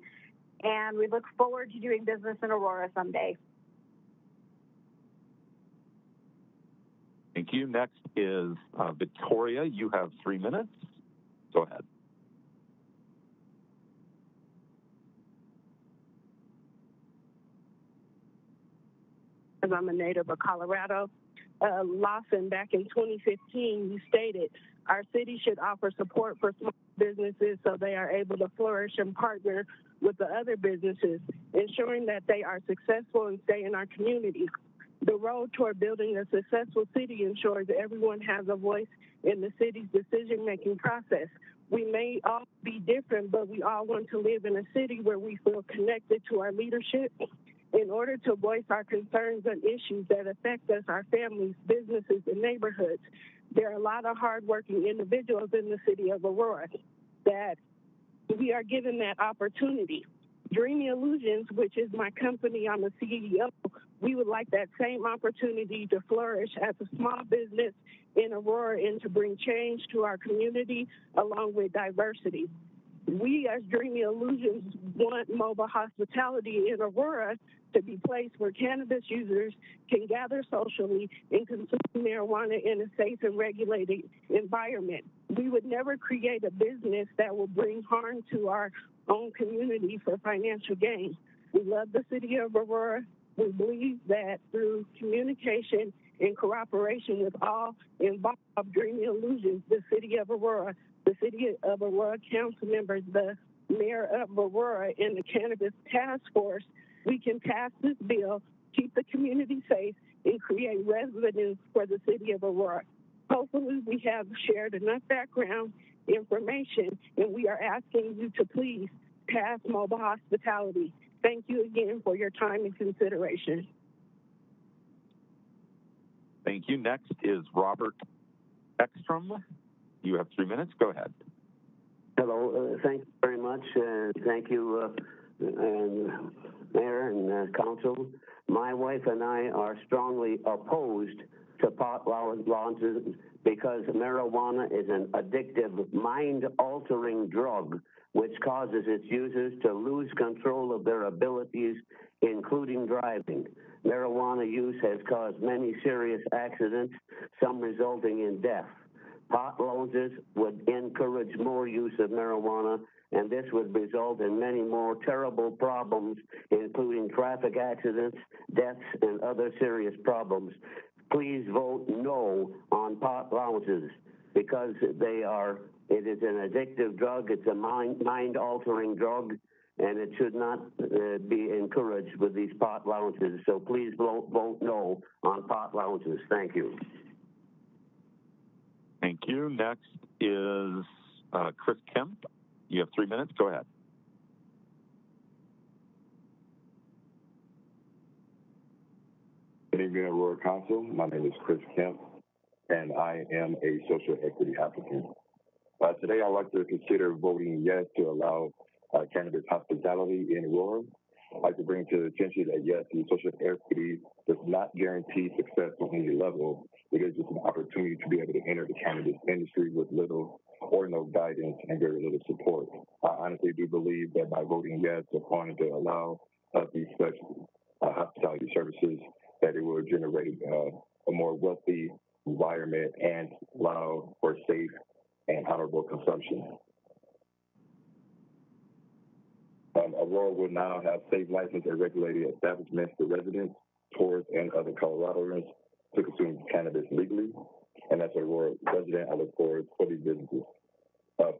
and we look forward to doing business in Aurora someday. Thank you. Next is Victoria. You have 3 minutes. Go ahead. As I'm a native of Colorado, Lawson, back in 2015, you stated our city should offer support for small businesses so they are able to flourish and partner with the other businesses, ensuring that they are successful and stay in our community. The road toward building a successful city ensures that everyone has a voice in the city's decision-making process. We may all be different, but we all want to live in a city where we feel connected to our leadership. In order to voice our concerns and issues that affect us, our families, businesses, and neighborhoods, there are a lot of hardworking individuals in the city of Aurora that we are given that opportunity. Dreamy Illusions, which is my company, I'm a CEO, we would like that same opportunity to flourish as a small business in Aurora and to bring change to our community along with diversity. We as Dreamy Illusions want mobile hospitality in Aurora to be a place where cannabis users can gather socially and consume marijuana in a safe and regulated environment. We would never create a business that will bring harm to our own community for financial gain. We love the city of Aurora. We believe that through communication and cooperation with all involved Dreamy Illusions, the city of Aurora council members, the mayor of Aurora, and the Cannabis Task Force, we can pass this bill, keep the community safe, and create residence for the city of Aurora. Hopefully, we have shared enough background information, and we are asking you to please pass mobile hospitality. Thank you again for your time and consideration. Thank you. Next is Robert Ekstrom. You have 3 minutes. Go ahead. Hello. Thank you very much. Thank you, Mayor and Council. My wife and I are strongly opposed to pot launches because marijuana is an addictive, mind-altering drug which causes its users to lose control of their abilities, including driving. Marijuana use has caused many serious accidents, some resulting in death. Pot launches would encourage more use of marijuana, and this would result in many more terrible problems, including traffic accidents, deaths, and other serious problems. Please vote no on pot launches because it is an addictive drug, it's a mind-altering drug, and it should not be encouraged with these pot launches. So please vote no on pot launches. Thank you. Thank you. Next is Chris Kemp. You have 3 minutes. Go ahead. Good evening, Aurora Council. My name is Chris Kemp, and I am a social equity applicant. Today, I'd like to consider voting yes to allow cannabis hospitality in Aurora. I'd like to bring to the attention that yes, the social equity does not guarantee success on any level. It is just an opportunity to be able to enter the cannabis industry with little or no guidance and very little support. I honestly do believe that by voting yes upon to allow these such hospitality services, that it will generate a more wealthy environment and allow for safe and honorable consumption. Aurora will now have safe, licensed, and regulated establishments for residents, tourists, and other Coloradoans to consume cannabis legally. And as a Aurora resident, I look forward for these businesses.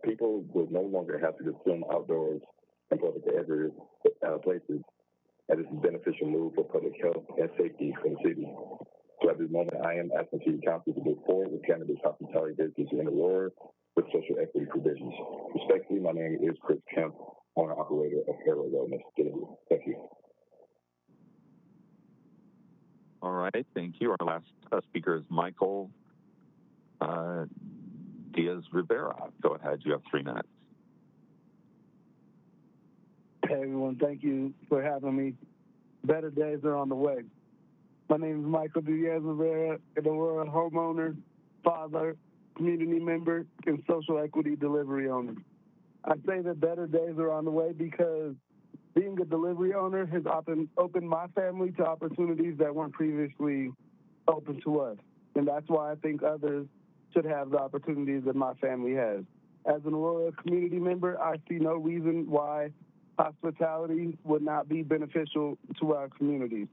People will no longer have to consume outdoors and public places, and it's a beneficial move for public health and safety for the city. So at this moment, I am asking City Council to move forward with cannabis hospitality business in Aurora with social equity provisions. Respectfully, my name is Chris Kemp, owner operator of Hero Wellness Delivery. Thank you. All right, thank you. Our last speaker is Michael Diaz Rivera. Go ahead, you have 3 minutes. Hey everyone, thank you for having me. Better days are on the way. My name is Michael Diaz Rivera, an Aurora homeowner, father, community member, and social equity delivery owner. I say that better days are on the way because being a delivery owner has opened my family to opportunities that weren't previously open to us. And that's why I think others should have the opportunities that my family has. As an Aurora community member, I see no reason why hospitality would not be beneficial to our communities.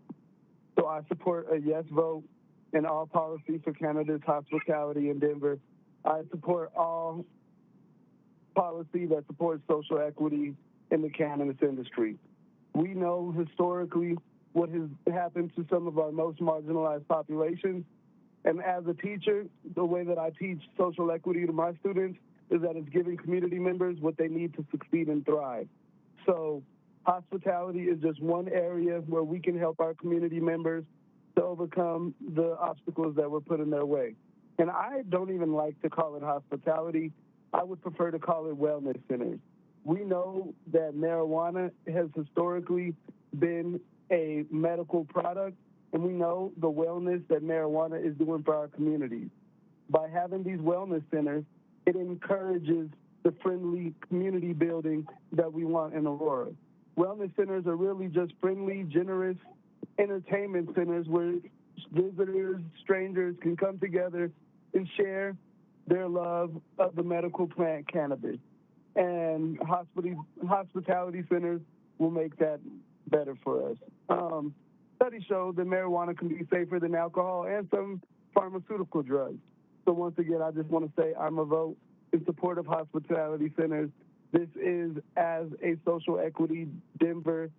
So I support a yes vote in all policy for cannabis hospitality in Denver. I support all policy that supports social equity in the cannabis industry. We know historically what has happened to some of our most marginalized populations. And as a teacher, the way that I teach social equity to my students is that it's giving community members what they need to succeed and thrive. So hospitality is just one area where we can help our community members to overcome the obstacles that were put in their way. And I don't even like to call it hospitality. I would prefer to call it wellness centers. we know that marijuana has historically been a medical product, and we know the wellness that marijuana is doing for our communities. By having these wellness centers, it encourages the friendly community building that we want in Aurora. Wellness centers are really just friendly, generous entertainment centers where visitors, strangers can come together and share their love of the medical plant cannabis. And hospitality centers will make that better for us. Studies show that marijuana can be safer than alcohol and some pharmaceutical drugs. So once again, I just want to say I'm a vote in support of hospitality centers. This is as a social equity Denver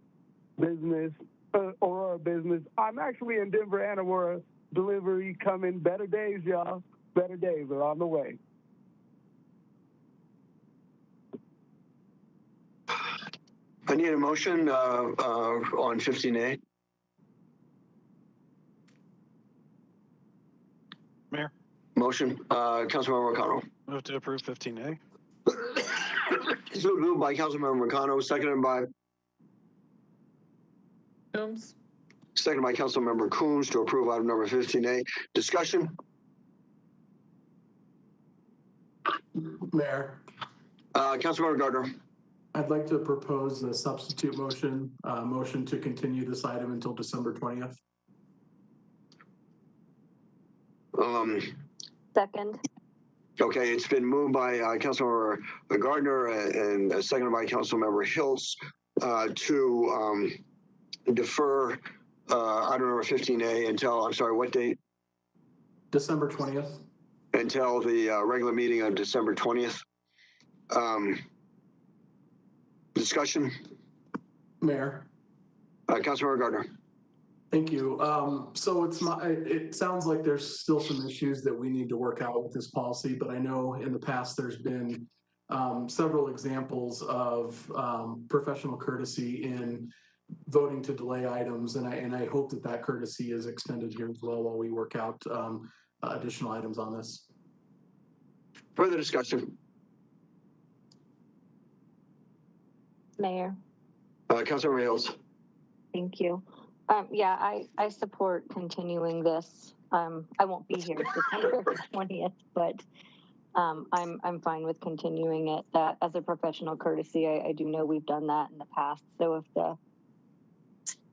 business, Aurora business. I'm actually in Denver and Aurora. Delivery coming. Better days, y'all. Better days are on the way. I need a motion on 15A. Mayor. Motion, Councilmember Mercado. Move to approve 15A. It's been moved by Councilmember Mercado, seconded by Coombs. Seconded by Councilmember Coombs to approve item number 15A. Discussion? Mayor. Councilmember Gardner. I'd like to propose a substitute motion, motion to continue this item until December 20th. Second. Okay, it's been moved by Councilmember Gardner and seconded by Councilmember Hiltz to defer item number 15A until, I'm sorry, what date? December 20th. Until the regular meeting on December 20th. Discussion? Mayor. Councilmember Gardner. Thank you. So it sounds like there's still some issues that we need to work out with this policy, but I know in the past there's been several examples of professional courtesy in voting to delay items, and I hope that courtesy is extended here as well while we work out additional items on this. Further discussion? Mayor. Councilmember Hills. Thank you. Yeah, I support continuing this. I won't be here December 20th, but I'm fine with continuing it. That as a professional courtesy, I do know we've done that in the past. So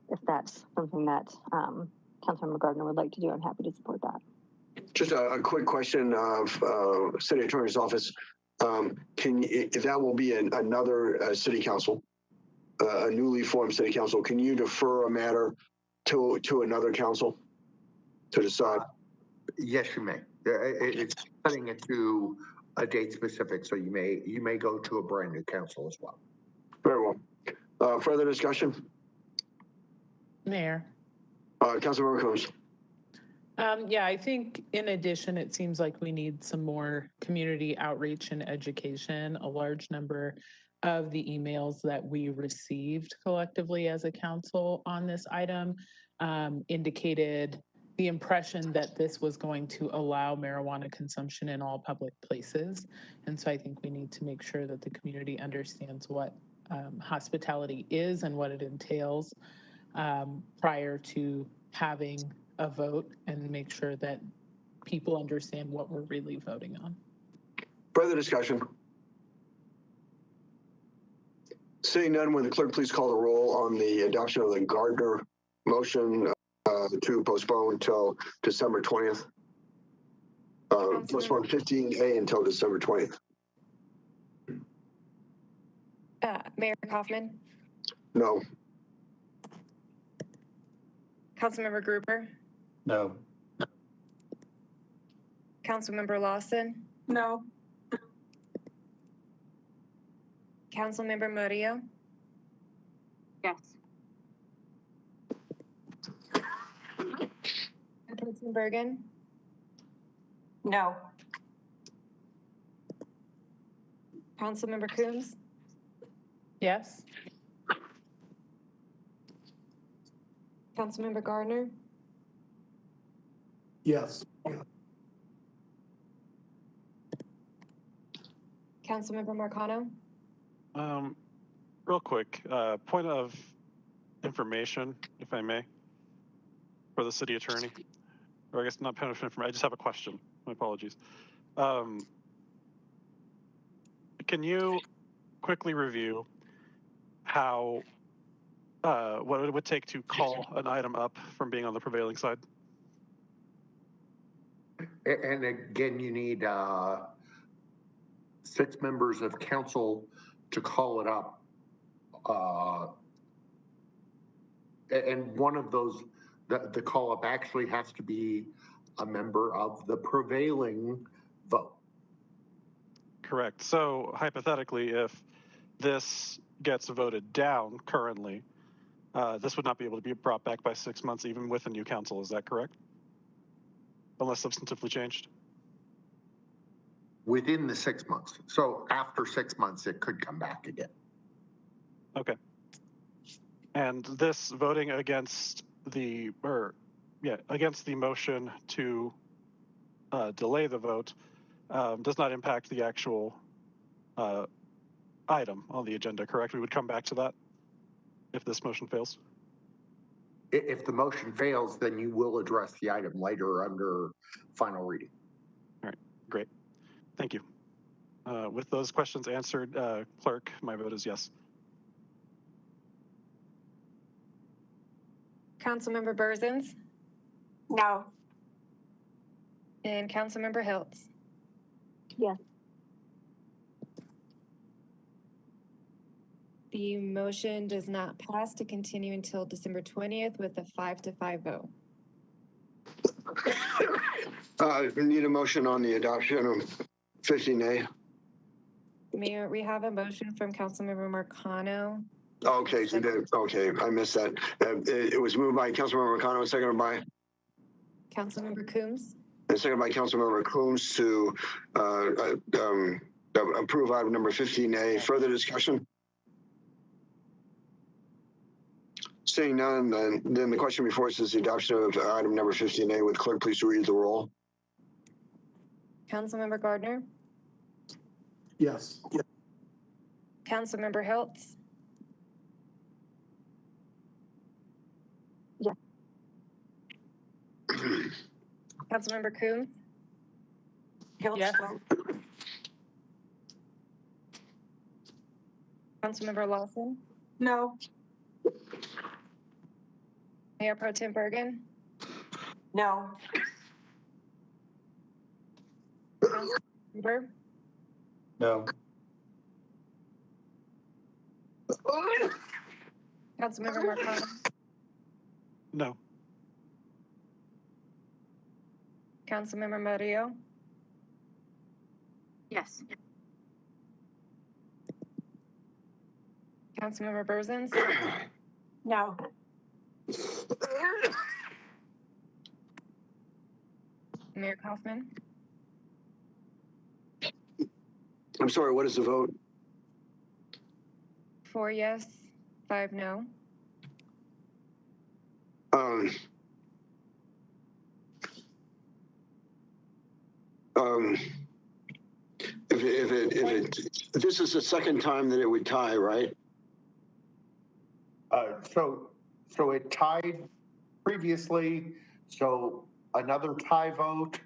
if that's something that Councilmember Gardner would like to do, I'm happy to support that. Just a quick question of City Attorney's Office. If that will be another city council, a newly formed city council, can you defer a matter to another council to decide? Yes, you may. It's setting it to a date specific, so you may go to a brand new council as well. Very well. Further discussion? Mayor. Councilmember Coombs. Yeah, I think in addition, it seems like we need some more community outreach and education. A large number of the emails that we received collectively as a council on this item indicated the impression that this was going to allow marijuana consumption in all public places. And so I think we need to make sure that the community understands what hospitality is and what it entails prior to having a vote, and make sure that people understand what we're really voting on. Further discussion? Seeing none, will the clerk please call the roll on the adoption of the Gardner motion to postpone until December 20th? Postpone 15A until December 20th. Mayor Kaufman? No. Councilmember Gruber? No. Councilmember Lawson? No. Councilmember Murillo? Yes. Councilman Bergen? No. Councilmember Coombs? Yes. Councilmember Gardner? Yes. Councilmember Marcano? Real quick, point of information, if I may, for the city attorney. Or I guess not point of information, I just have a question. My apologies. Can you quickly review how, what it would take to call an item up from being on the prevailing side? And again, you need 6 members of council to call it up. And one of those, the call up actually has to be a member of the prevailing vote. Correct. So hypothetically, if this gets voted down currently, this would not be able to be brought back by 6 months, even with a new council. Is that correct? Unless substantively changed? Within the 6 months. So after 6 months, it could come back again. Okay. And this voting against the, against the motion to delay the vote does not impact the actual item on the agenda, correct? We would come back to that if this motion fails? If the motion fails, then you will address the item later under final reading. All right, great. Thank you. With those questions answered, clerk, my vote is yes. Councilmember Burzins? No. And Councilmember Hiltz? Yes. The motion does not pass to continue until December 20th with a 5-5 vote. We need a motion on the adoption of 15A. Mayor, we have a motion from Councilmember Marcano. Okay, okay, I missed that. It was moved by Councilmember Marcano, seconded by Councilmember Coombs. and seconded by Councilmember Coombs to approve item number 15A. Further discussion? Seeing none, then the question before us is the adoption of item number 15A. Would clerk please read the roll? Councilmember Gardner? Yes. Councilmember Hiltz? Yes. Councilmember Coombs? Yes. Councilmember Lawson? No. Mayor Pro Tem Bergen? No. Councilmember Gruber? No. Councilmember Marcano? No. Councilmember Murillo? Yes. Councilmember Burzins? No. Mayor Kaufman? I'm sorry, what is the vote? 4 yes, 5 no. If this is the second time that it would tie, right? So it tied previously, so another tie vote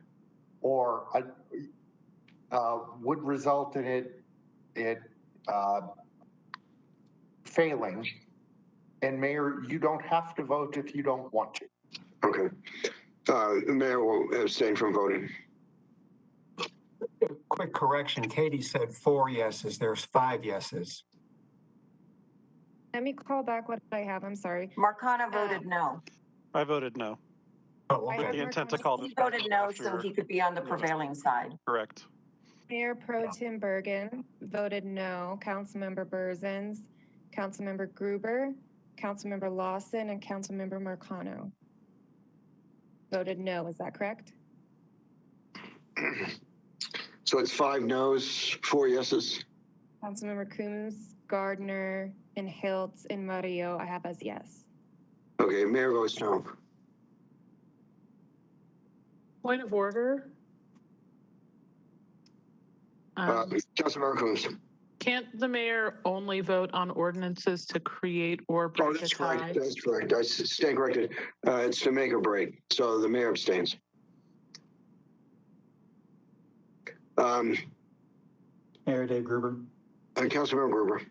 or would result in it failing. And Mayor, you don't have to vote if you don't want to. Okay. The mayor will abstain from voting. Quick correction, Katie said 4 yeses, there's 5 yeses. Let me call back what I have. I'm sorry. Marcano voted no. I voted no. Oh, With the intent to call this He voted no after- so he could be on the prevailing side. Correct. Mayor Pro Tem Bergen voted no. Councilmember Burzins, Councilmember Gruber, Councilmember Lawson, and Councilmember Marcano voted no. Is that correct? So it's 5 no's, 4 yeses. Councilmember Coombs, Gardner, and Hiltz, and Murillo, I have as yes. Okay, mayor votes no. Point of order. Councilmember Coombs. Can't the mayor only vote on ordinances to create or Oh, break a that's tie? correct. That's correct. I stand corrected. It's to make or break. So the mayor abstains. Mayor Dave Gruber. Councilmember Gruber.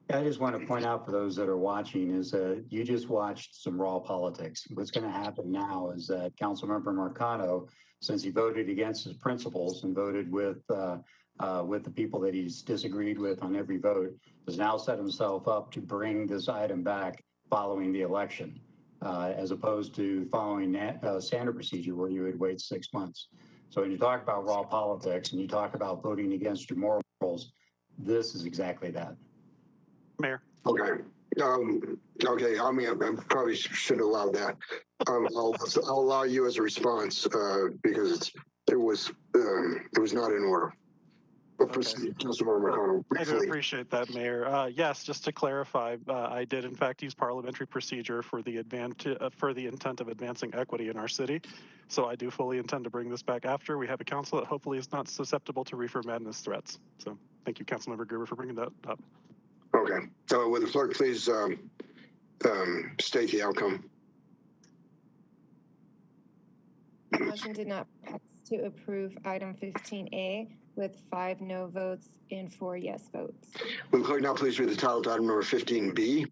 I just want to point out for those that are watching is you just watched some raw politics. What's going to happen now is that Councilmember Marcano, since he voted against his principles and voted with the people that he's disagreed with on every vote, has now set himself up to bring this item back following the election, as opposed to following standard procedure where you would wait 6 months. So when you talk about raw politics and you talk about voting against your morals, this is exactly that. Mayor. Okay. Okay. I mean, I probably should allow that. I'll allow you as a response because it was not in order. But proceed, Councilmember McConnell. I do appreciate that, Mayor. Yes, just to clarify, I did in fact use parliamentary procedure for the intent of advancing equity in our city. So I do fully intend to bring this back after we have a council that hopefully is not susceptible to reefer madness threats. So thank you, Councilmember Gruber, for bringing that up. Okay. So would the clerk please state the outcome? The motion did not pass to approve item 15A with 5 no votes and 4 yes votes. Will the clerk now please read the title to item number 15B?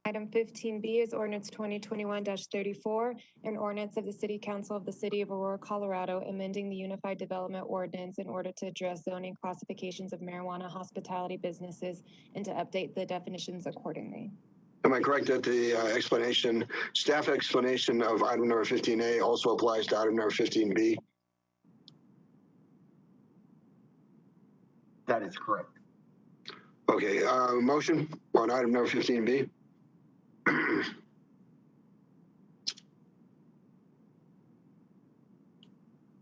Item 15B is ordinance 2021-34, an ordinance of the City Council of the City of Aurora, Colorado, amending the Unified Development Ordinance in order to address zoning classifications of marijuana hospitality businesses and to update the definitions accordingly. Am I correct that the staff explanation of item number 15A also applies to item number 15B? That is correct. Okay, motion on item number 15B.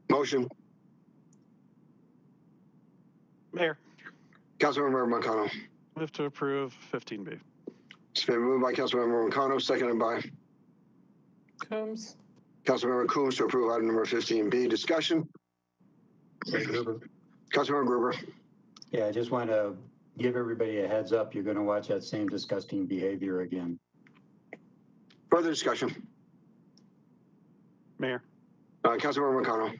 Motion. Mayor. Councilmember McConnell. Move to approve 15B. It's been moved by Councilmember McConnell, seconded by Coombs. Councilmember Coombs to approve item number 15B. Discussion? Gruber. Councilmember Gruber. Yeah, I just want to give everybody a heads up. You're going to watch that same disgusting behavior again. Further discussion? Mayor. Councilmember McConnell.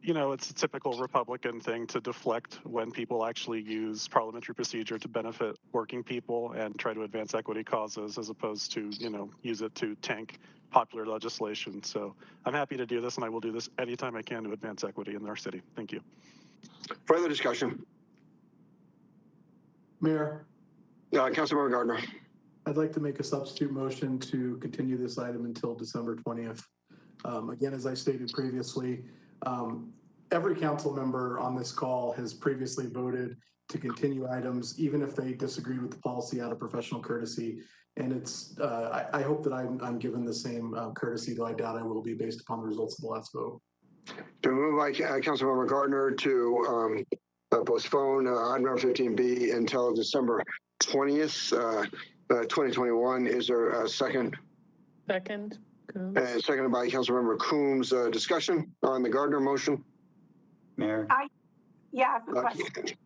You know, it's a typical Republican thing to deflect when people actually use parliamentary procedure to benefit working people and try to advance equity causes as opposed to, you know, use it to tank popular legislation. So I'm happy to do this, and I will do this anytime I can to advance equity in our city. Thank you. Further discussion? Mayor. Councilmember Gardner. I'd like to make a substitute motion to continue this item until December 20th. Again, as I stated previously, every council member on this call has previously voted to continue items, even if they disagreed with the policy out of professional courtesy. And it's, I hope that I'm given the same courtesy, though I doubt I will be based upon the results of the last vote. Been moved by Councilmember Gardner to postpone item number 15B until December 20th, 2021. Is there a second? Second. And seconded by Councilmember Coombs. Discussion on the Gardner motion? Mayor. I have a question.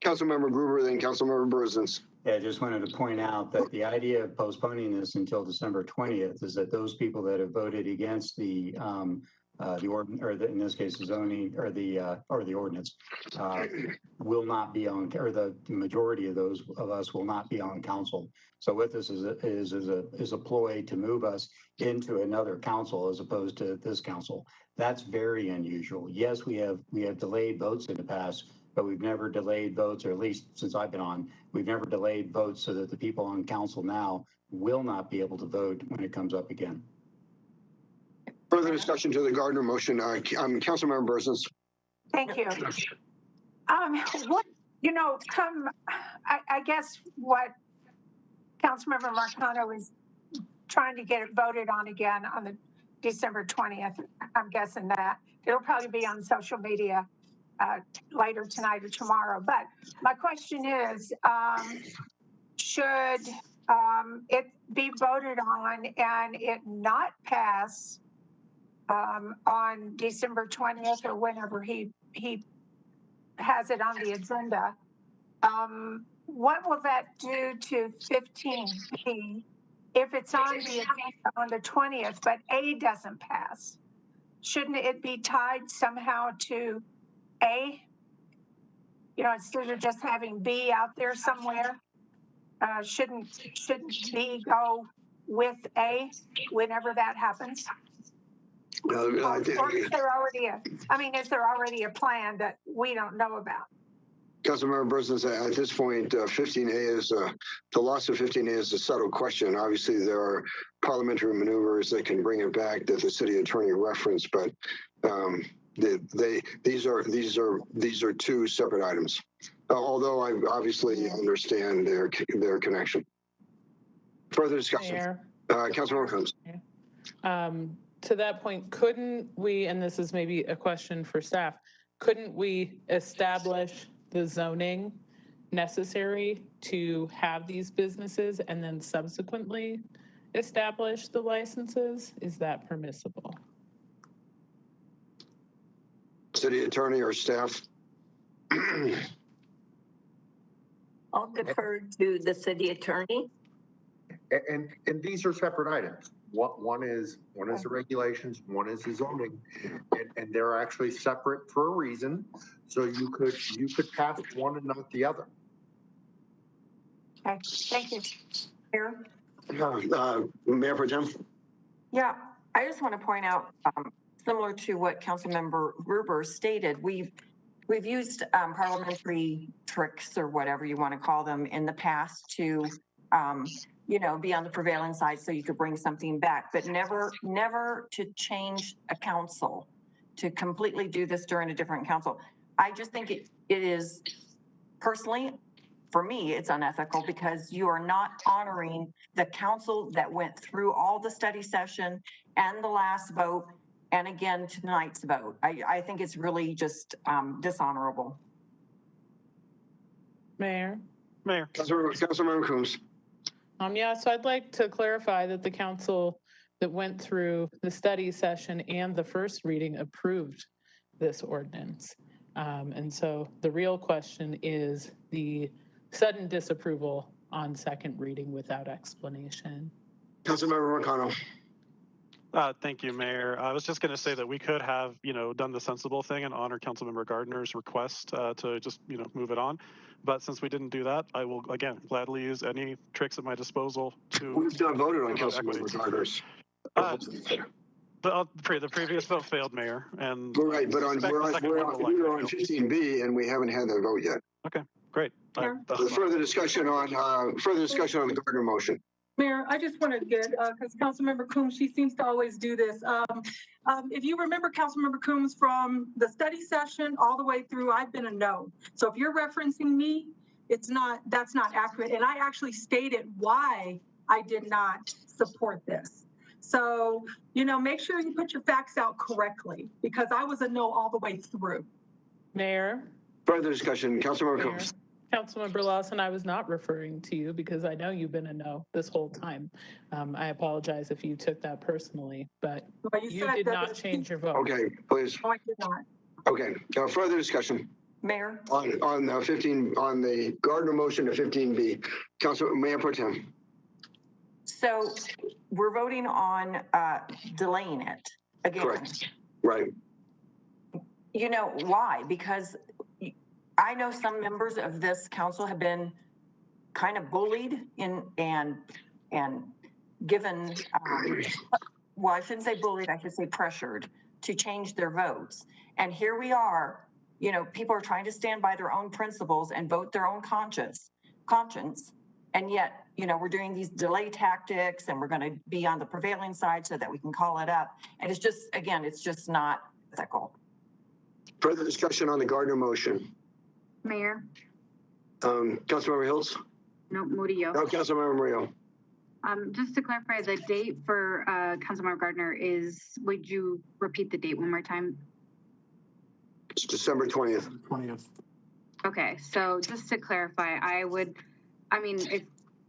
Councilmember Gruber, then Councilmember Brosens. Yeah, I just wanted to point out that the idea of postponing this until December 20th is that those people that have voted against the ordinance, or in this case, the zoning or the ordinance, will not be on, or the majority of those of us will not be on council. So what this is a ploy to move us into another council as opposed to this council. That's very unusual. Yes, we have delayed votes in the past, but we've never delayed votes, or at least since I've been on, we've never delayed votes so that the people on council now will not be able to vote when it comes up again. Further discussion to the Gardner motion. Councilmember Brosens. Thank you. What, you know, I guess what Councilmember Marcano is trying to get it voted on again on the December 20th. I'm guessing that it'll probably be on social media later tonight or tomorrow. But my question is, should it be voted on and it not pass on December 20th or whenever he has it on the agenda, what will that do to 15B if it's on the agenda on the 20th, but A doesn't pass? Shouldn't it be tied somehow to A? You know, instead of just having B out there somewhere, shouldn't B go with A whenever that happens? Or is there already is there already a plan that we don't know about? Councilmember Brosnan, at this point, 15A is the loss of 15A is a subtle question. Obviously, there are parliamentary maneuvers that can bring it back that the city attorney referenced, but these are two separate items. Although I obviously understand their connection. Further discussion. Councilmember Combs. To that point, couldn't we, and this is maybe a question for staff, couldn't we establish the zoning necessary to have these businesses and then subsequently establish the licenses? Is that permissible? City attorney or staff? I'll defer to the city attorney. And these are separate items. One is the regulations, one is the zoning, and they're actually separate for a reason. So you could pass one and not the other. Okay, thank you. Mayor? Mayor Pro Tem? Yeah, I just want to point out, similar to what Councilmember Gruber stated, we've used parliamentary tricks or whatever you want to call them in the past to be on the prevailing side so you could bring something back, but never to change a council, to completely do this during a different council. I just think it is, personally, for me, it's unethical because you are not honoring the council that went through all the study session and the last vote and again tonight's vote. I think it's really just dishonorable. Mayor? Councilmember Combs. Yeah, so I'd like to clarify that the council that went through the study session and the first reading approved this ordinance. And so the real question is the sudden disapproval on second reading without explanation. Councilmember McConnell. Thank you, Mayor. I was just going to say that we could have, done the sensible thing and honor Councilmember Gardner's request to just, move it on. But since we didn't do that, I will, again, gladly use any tricks at my disposal to... We've not voted on Councilmember Gardner's. The previous vote failed, Mayor. And right, but we're on 15B and we haven't had that vote yet. Okay, great. Further discussion on the Gardner motion. Mayor, I just want to get, because Councilmember Coombs, she seems to always do this. If you remember Councilmember Coombs from the study session all the way through, I've been a no. So if you're referencing me, that's not accurate. And I actually stated why I did not support this. So, make sure you put your facts out correctly because I was a no all the way through. Mayor? Further discussion, Councilmember Combs. Councilmember Lawson, I was not referring to you because I know you've been a no this whole time. I apologize if you took that personally, but you did not change your vote. Okay, please. No, I did not. Okay, further discussion. Mayor? On the Gardner motion to 15B. Mayor Pro Tem. So we're voting on delaying it again. Correct. Right. You know why? Because I know some members of this council have been kind of bullied and given, well, I shouldn't say bullied, I should say pressured to change their votes. And here we are, people are trying to stand by their own principles and vote their own conscience. And yet, we're doing these delay tactics and we're going to be on the prevailing side so that we can call it up. And it's just, again, it's just not ethical. Further discussion on the Gardner motion. Mayor? Councilmember Hills? No, Murillo. No, Councilmember Murillo. Just to clarify, the date for Councilmember Gardner is, would you repeat the date one more time? It's December 20th. 20th. Okay, so just to clarify,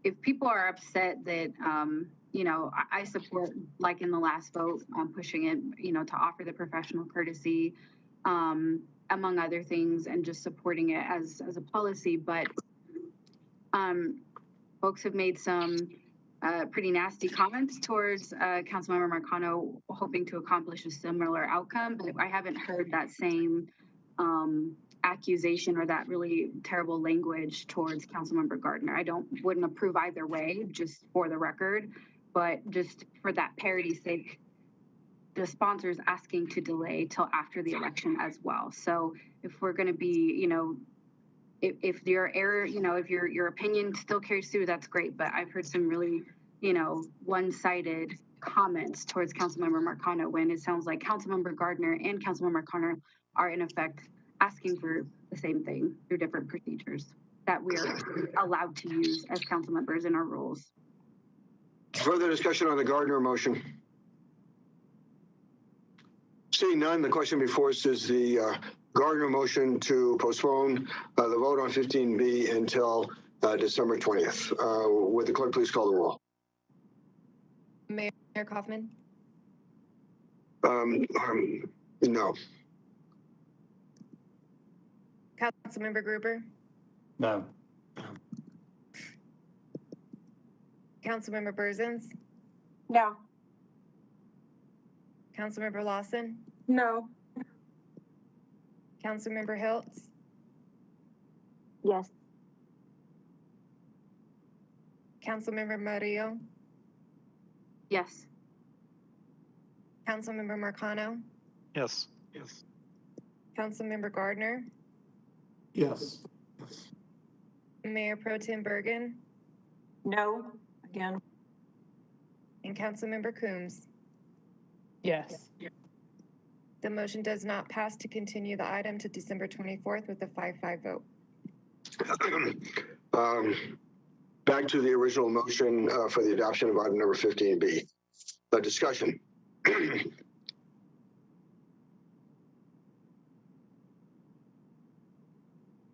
if people are upset that I support, like in the last vote, pushing it, to offer the professional courtesy, among other things, and just supporting it as a policy. But folks have made some pretty nasty comments towards Councilmember Marcano, hoping to accomplish a similar outcome. But I haven't heard that same accusation or that really terrible language towards Councilmember Gardner. Wouldn't approve either way, just for the record. But just for that parity's sake, the sponsor's asking to delay till after the election as well. So if we're going to be, if your error, if your opinion still carries through, that's great. But I've heard some really, one-sided comments towards Councilmember Marcano, when it sounds like Councilmember Gardner and Councilmember Marcano are in effect asking for the same thing through different procedures that we are allowed to use as council members in our rules. Further discussion on the Gardner motion? Seeing none, the question before us is the Gardner motion to postpone the vote on 15B until December 20th. Would the clerk please call the roll? Mayor Kaufman? No. Councilmember Gruber? No. Councilmember Berzins? No. Councilmember Lawson? No. Councilmember Hiltz? Yes. Councilmember Murillo? Yes. Councilmember Marcano? Yes. Councilmember Gardner? Yes. Mayor Pro Tem Bergen? No, again. And Councilmember Coombs? Yes. The motion does not pass to continue the item to December 24th with a 5-5 vote. Back to the original motion for the adoption of item number 15B. Discussion.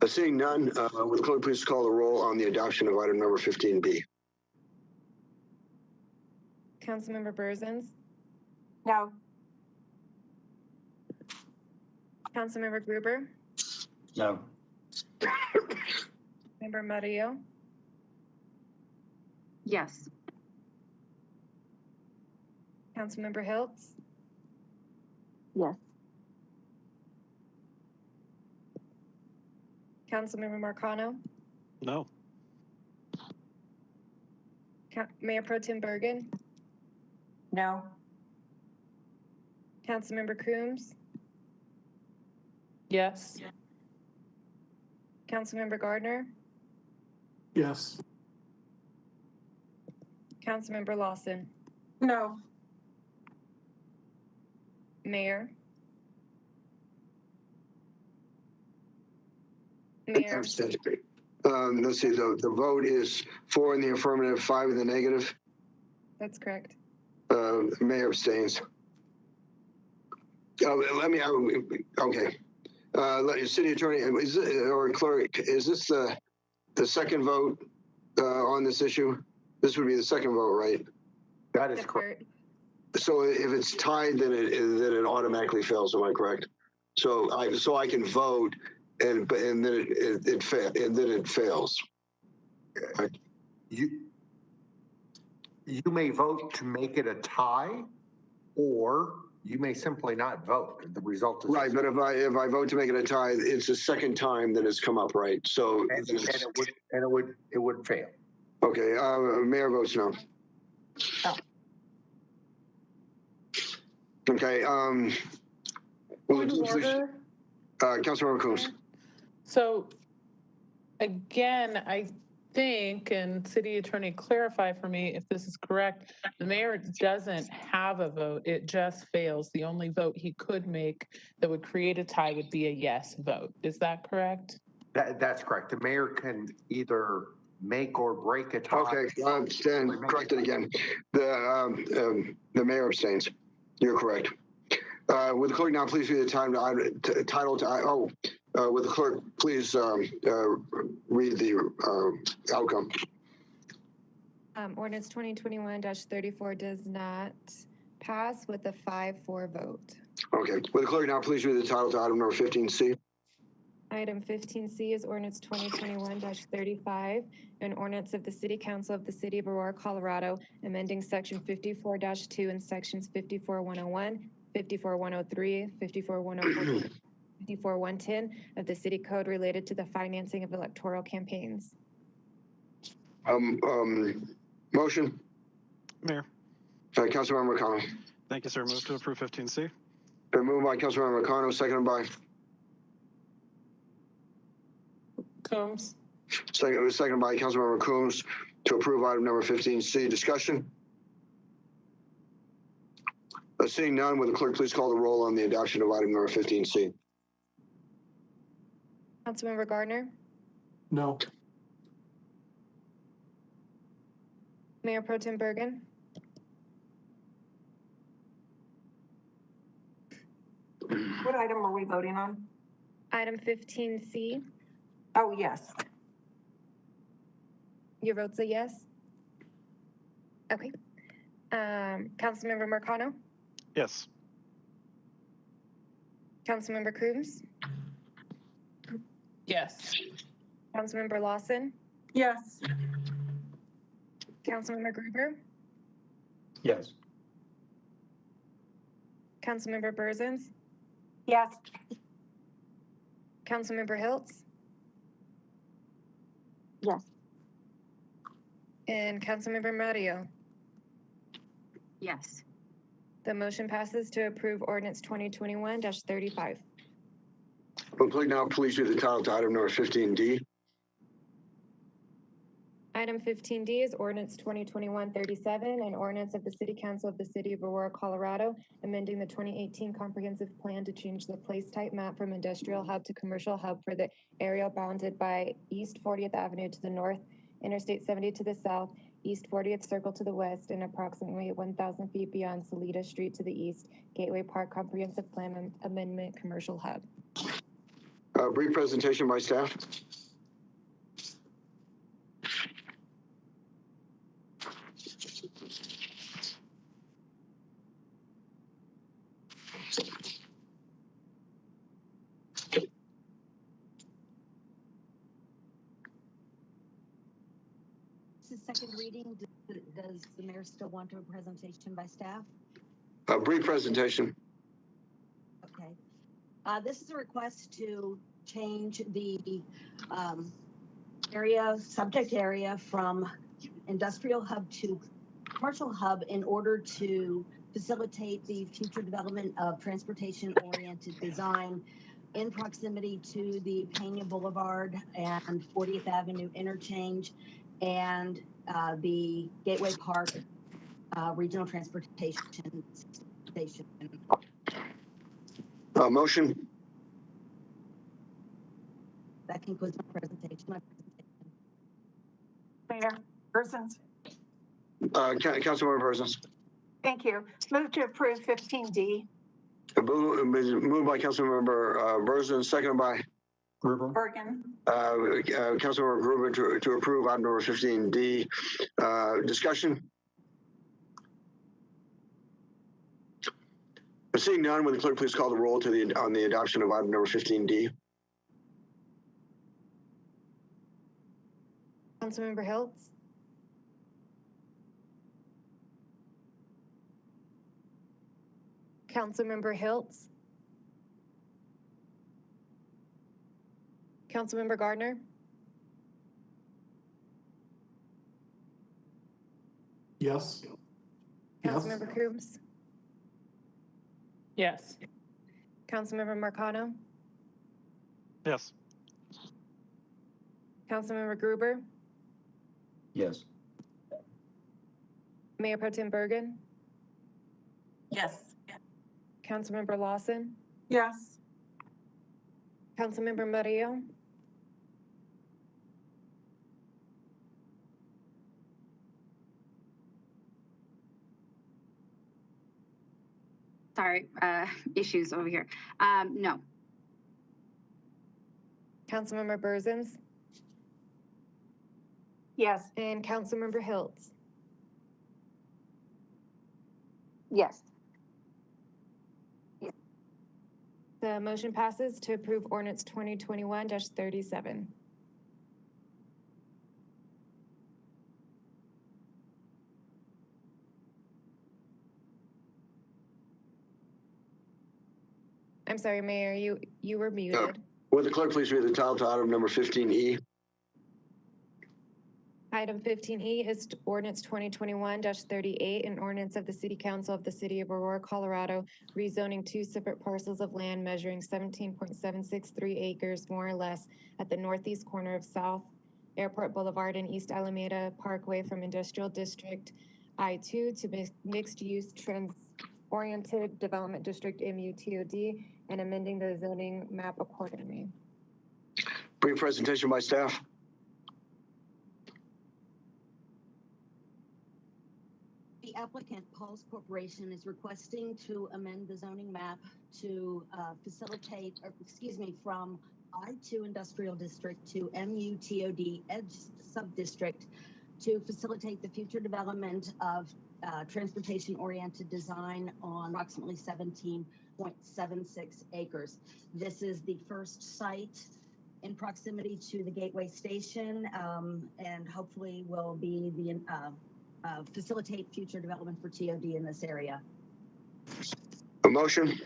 Seeing none, would the clerk please call the roll on the adoption of item number 15B? Councilmember Berzins? No. Councilmember Gruber? No. Member Murillo? Yes. Councilmember Hiltz? Yes. Councilmember Marcano? No. Mayor Pro Tem Bergen? No. Councilmember Coombs? Yes. Councilmember Gardner? Yes. Councilmember Lawson? No. Mayor? Mayor? Let's see, the vote is 4 in the affirmative, 5 in the negative. That's correct. Mayor abstains. Okay. City Attorney, or Clerk, is this the second vote on this issue? This would be the second vote, right? That is correct. So if it's tied, then it automatically fails. Am I correct? So I can vote, and then it fails. Right? You may vote to make it a tie, or you may simply not vote. The result is right. But if I vote to make it a tie, it's the second time that it's come up, right? So and it would fail. Okay. Mayor votes no. Oh. Point Okay. of order. Councilmember Coombs. So again, I think, and City Attorney, clarify for me if this is correct, the mayor doesn't have a vote. It just fails. The only vote he could make that would create a tie would be a yes vote. Is that correct? That's correct. The mayor can either make or break a tie. Okay, stand corrected again. The mayor abstains. You're correct. Would the clerk now please read the title to would the clerk please read the outcome? Ordinance 2021-34 does not pass with a 5-4 vote. Okay. Will the clerk now please read the title to item number 15C? Item 15C is ordinance 2021-35, an ordinance of the City Council of the City of Aurora, Colorado, amending section 54-2 and sections 54101, 54103, 54104, 54110 of the City Code related to the financing of electoral campaigns. Motion. Mayor. Councilmember McConnell. Thank you, sir. Move to approve 15C. Been moved by Councilmember McConnell, seconded by Combs. seconded by Councilmember Coombs to approve item number 15C. Discussion? Seeing none, will the clerk please call the roll on the adoption of item number 15C? Councilmember Gardner, No. Mayor Pro Tem Bergen, What item are we voting on? item 15C. Oh, yes. Your vote's a yes? Okay. Councilmember Marcano, Yes. Councilmember Coombs, Yes. Councilmember Lawson, Yes. Councilmember Gruber, Yes. Councilmember Berzins, Yes. Councilmember Hiltz, Yes. and Councilmember Mario. Yes. The motion passes to approve ordinance 2021-35. Will the clerk now please read the title to item number 15D? Item 15D is ordinance 2021-37, an ordinance of the City Council of the City of Aurora, Colorado, amending the 2018 comprehensive plan to change the place type map from industrial hub to commercial hub for the area bounded by East 40th Avenue to the north, Interstate 70 to the south, East 40th Circle to the west, and approximately 1,000 feet beyond Salida Street to the east, Gateway Park Comprehensive Plan Amendment Commercial Hub. Brief presentation by staff. This is second reading. Does the mayor still want a presentation by staff? A brief presentation. Okay. This is a request to change the subject area from industrial hub to commercial hub in order to facilitate the future development of transportation-oriented design in proximity to the Pena Boulevard and 40th Avenue interchange and the Gateway Park Regional Transportation Station. Motion. That concludes my presentation. Mayor Berzins. Councilmember Berzins. Thank you. Move to approve 15D. Moved by Councilmember Berzins, seconded by Gruber. Bergen. Councilmember Gruber to approve item number 15D. Discussion? Seeing none, will the clerk please call the roll on the adoption of item number 15D? Councilmember Hiltz, Councilmember Hiltz, Councilmember Gardner, Yes. Councilmember Coombs, Yes. Councilmember Marcano, Yes. Councilmember Gruber, Yes. Mayor Pro Tem Bergen, Yes. Councilmember Lawson, Yes. Councilmember Murillo, Sorry, issues over here. No. Councilmember Berzins, Yes. and Councilmember Hiltz. Yes. The motion passes to approve ordinance 2021-37. I'm sorry, Mayor, you were muted. Would the clerk please read the title to item number 15E? Item 15E is ordinance 2021-38, an ordinance of the City Council of the City of Aurora, Colorado, rezoning two separate parcels of land measuring 17.763 acres, more or less, at the northeast corner of South Airport Boulevard and East Alameda Parkway from Industrial District I-2 to Mixed-Use Trans-Oriented Development District MUTOD, and amending the zoning map accordingly. Brief presentation by staff. The applicant, Paul's Corporation, is requesting to amend the zoning map to facilitate, or excuse me, from I-2 Industrial District to MUTOD Edge Subdistrict to facilitate the future development of transportation-oriented design on approximately 17.76 acres. This is the first site in proximity to the Gateway Station, and hopefully will be the facilitate future development for TOD in this area. A motion?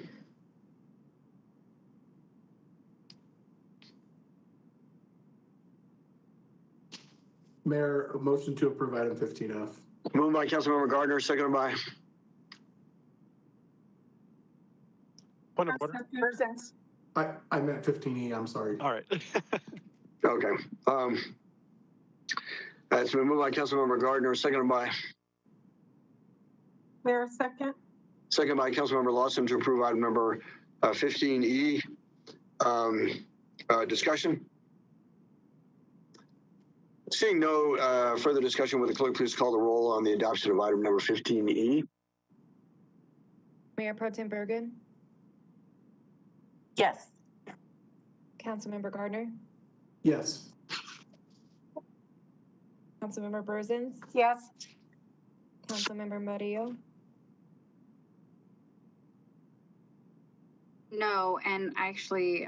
Mayor, a motion to approve item 15F. Moved by Councilmember Gardner, seconded by Point of order. I meant 15E, I'm sorry. All right. Okay. It's been moved by Councilmember Gardner, seconded by Mayor, second. Second by Councilmember Lawson to approve item number 15E. Discussion? Seeing no further discussion, would the clerk please call the roll on the adoption of item number 15E? Mayor Pro Tem Bergen? Yes. Councilmember Gardner? Yes. Councilmember Burzins? Yes. Councilmember Murillo? No, and actually,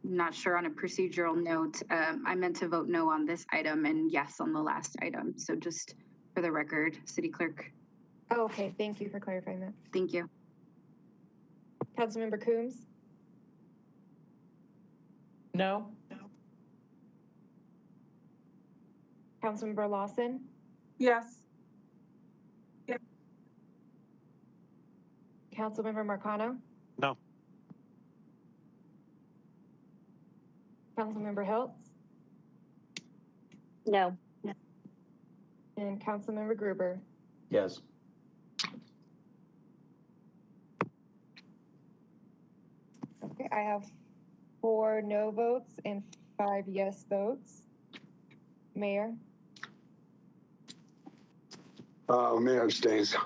not sure on a procedural note, I meant to vote no on this item and yes on the last item. So just for the record, City Clerk. Oh, okay, thank you for clarifying that. Thank you. Councilmember Coombs? No. Councilmember Lawson? Yes. Councilmember Marcano? No. Councilmember Hiltz? No. And Councilmember Gruber? Yes. Okay, I have 4 no votes and 5 yes votes. Mayor? Mayor abstains.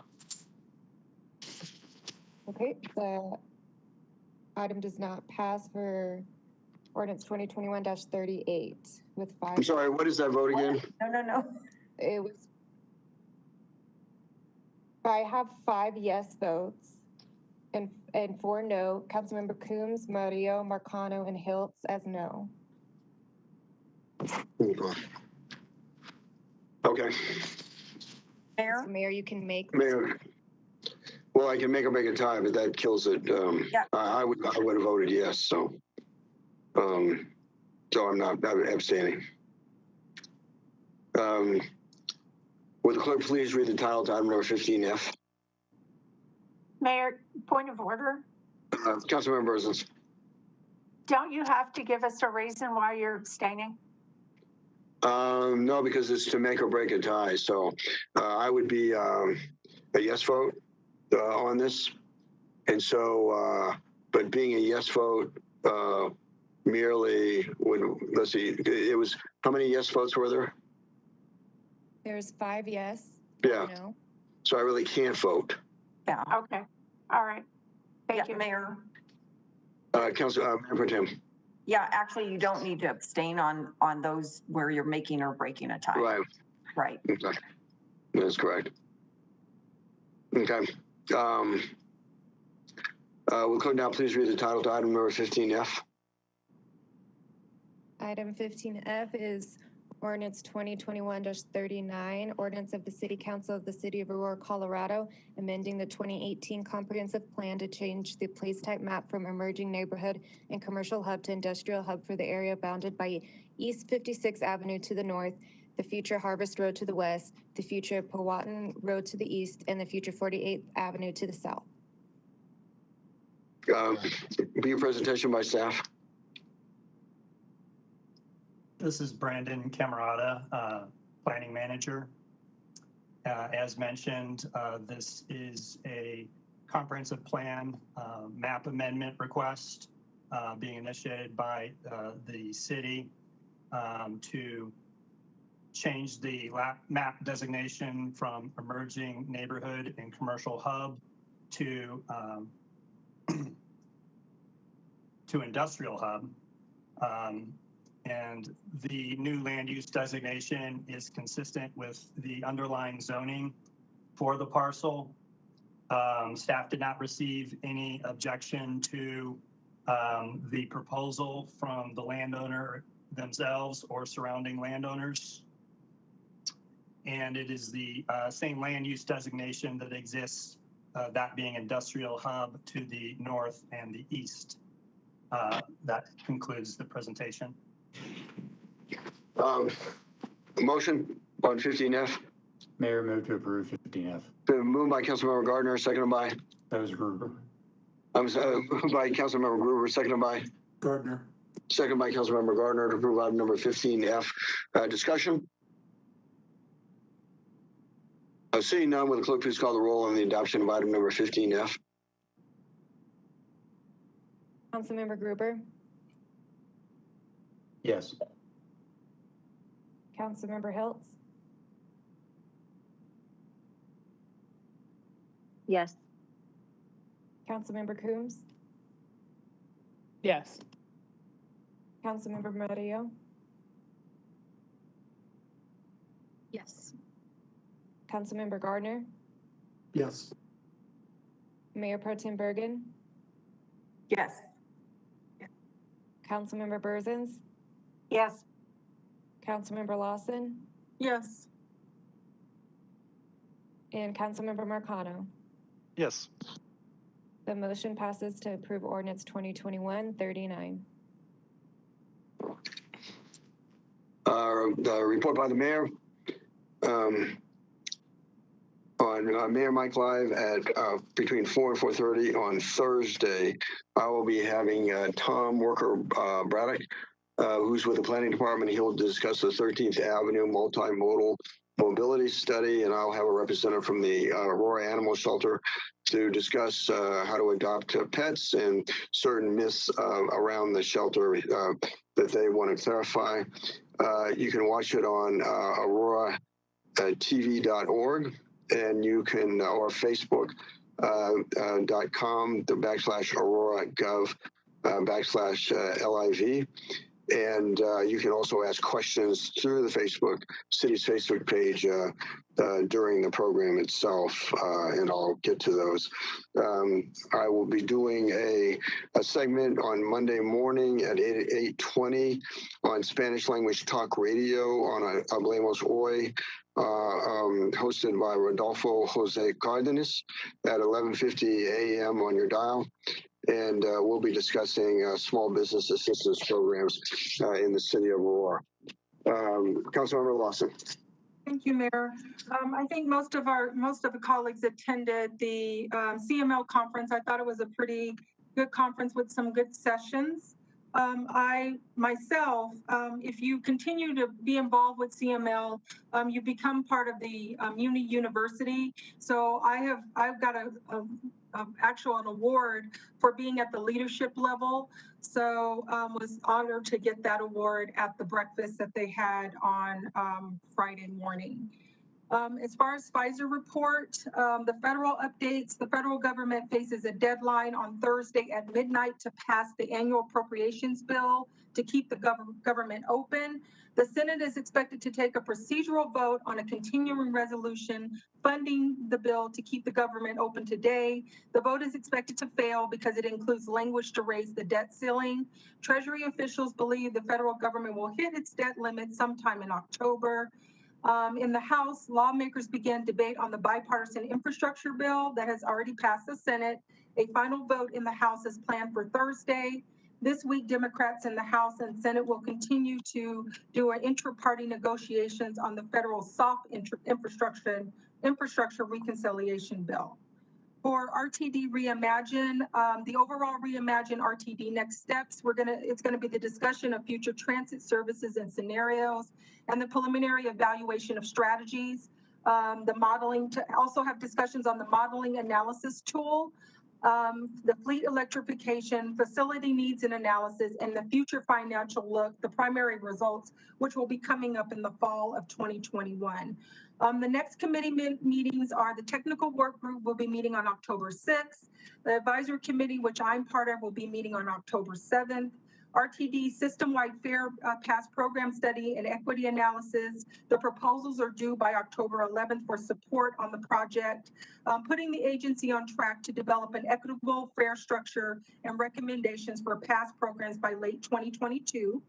Okay, the item does not pass for ordinance 2021-38 with 5. I'm sorry, what is that vote again? No. It was. I have 5 yes votes and 4 no. Councilmember Coombs, Murillo, Marcano, and Hiltz as no. Okay. Mayor? So Mayor, you can make. Mayor. Well, I can make a tie, but that kills it. Yeah. I would have voted yes. So I'm abstaining. Would the clerk please read the title to item number 15F? Mayor, point of order. Councilmember Burzins. Don't you have to give us a reason why you're abstaining? No, because it's to make or break a tie. So I would be a yes vote on this. And so, but being a yes vote merely when, let's see, it was, how many yes votes were there? There's 5 yes. Yeah. No. So I really can't vote. Yeah. Okay. All right. Thank you, Mayor. Mayor Pro Tem. Yeah, actually, you don't need to abstain on those where you're making or breaking a tie. Right. Right. Okay. That's correct. Okay. Will clerk now please read the title to item number 15F? Item 15F is Ordinance 2021-39, Ordinance of the City Council of the City of Aurora, Colorado, amending the 2018 Comprehensive Plan to change the place type map from emerging neighborhood and commercial hub to industrial hub for the area bounded by East 56th Avenue to the north, the future Harvest Road to the west, the future Powhatan Road to the east, and the future 48th Avenue to the south. Be a presentation by staff. This is Brandon Camerata, Planning Manager. As mentioned, this is a comprehensive plan map amendment request being initiated by the city to change the map designation from emerging neighborhood and commercial hub to to industrial hub. And the new land use designation is consistent with the underlying zoning for the parcel. Staff did not receive any objection to the proposal from the landowner themselves or surrounding landowners. And it is the same land use designation that exists, that being industrial hub to the north and the east. That concludes the presentation. Motion on 15F. Mayor, move to approve 15F. Been moved by Councilmember Gardner, seconded by? That was Gruber. Moved by Councilmember Gruber, seconded by? Gardner. Second by Councilmember Gardner to approve item number 15F. Discussion? Seeing none, will the clerk please call the roll on the adoption of item number 15F? Councilmember Gruber, Yes. Councilmember Hiltz, Yes. Councilmember Coombs, Yes. Councilmember Murillo, Yes. Councilmember Gardner, Yes. Mayor Pro Tem Bergen, Yes. Councilmember Berzins, Yes. Councilmember Lawson, Yes. and Councilmember Marcano. Yes. The motion passes to approve Ordinance 2021-39. The report by the mayor. On Mayor Mike Live at between 4 and 4:30 on Thursday, I will be having Tom Worker Braddock, who's with the planning department. He'll discuss the 13th Avenue multimodal mobility study, and I'll have a representative from the Aurora Animal Shelter to discuss how to adopt pets and certain myths around the shelter that they want to clarify. You can watch it on auroratv.org. And you can, or facebook.com/aurora.gov/liv. And you can also ask questions through the city's Facebook page during the program itself, and I'll get to those. I will be doing a segment on Monday morning at 8:20 on Spanish language talk radio on Hablemos Hoy, hosted by Rodolfo Jose Cardenas at 11:50 a.m. on your dial. And we'll be discussing small business assistance programs in the city of Aurora. Councilmember Lawson. Thank you, Mayor. I think most of the colleagues attended the CML conference. I thought it was a pretty good conference with some good sessions. I myself, if you continue to be involved with CML, you become part of the Muni University. So I've got an award for being at the leadership level. So was honored to get that award at the breakfast that they had on Friday morning. As far as Pfizer report, the federal updates, the federal government faces a deadline on Thursday at midnight to pass the annual appropriations bill to keep the government open. The Senate is expected to take a procedural vote on a continuing resolution funding the bill to keep the government open today. The vote is expected to fail because it includes language to raise the debt ceiling. Treasury officials believe the federal government will hit its debt limit sometime in October. In the House, lawmakers began debate on the bipartisan infrastructure bill that has already passed the Senate. A final vote in the House is planned for Thursday. This week, Democrats in the House and Senate will continue to do an intra-party negotiations on the federal soft infrastructure reconciliation bill. For RTD Reimagine, the overall Reimagine RTD next steps, it's gonna be the discussion of future transit services and scenarios and the preliminary evaluation of strategies. The modeling to also have discussions on the modeling analysis tool, the fleet electrification, facility needs and analysis, and the future financial look, the primary results, which will be coming up in the fall of 2021. The next committee meetings are the technical work group will be meeting on October 6th. The advisory committee, which I'm part of, will be meeting on October 7th. RTD system-wide fair pass program study and equity analysis. The proposals are due by October 11th for support on the project, putting the agency on track to develop an equitable fair structure and recommendations for past programs by late 2022.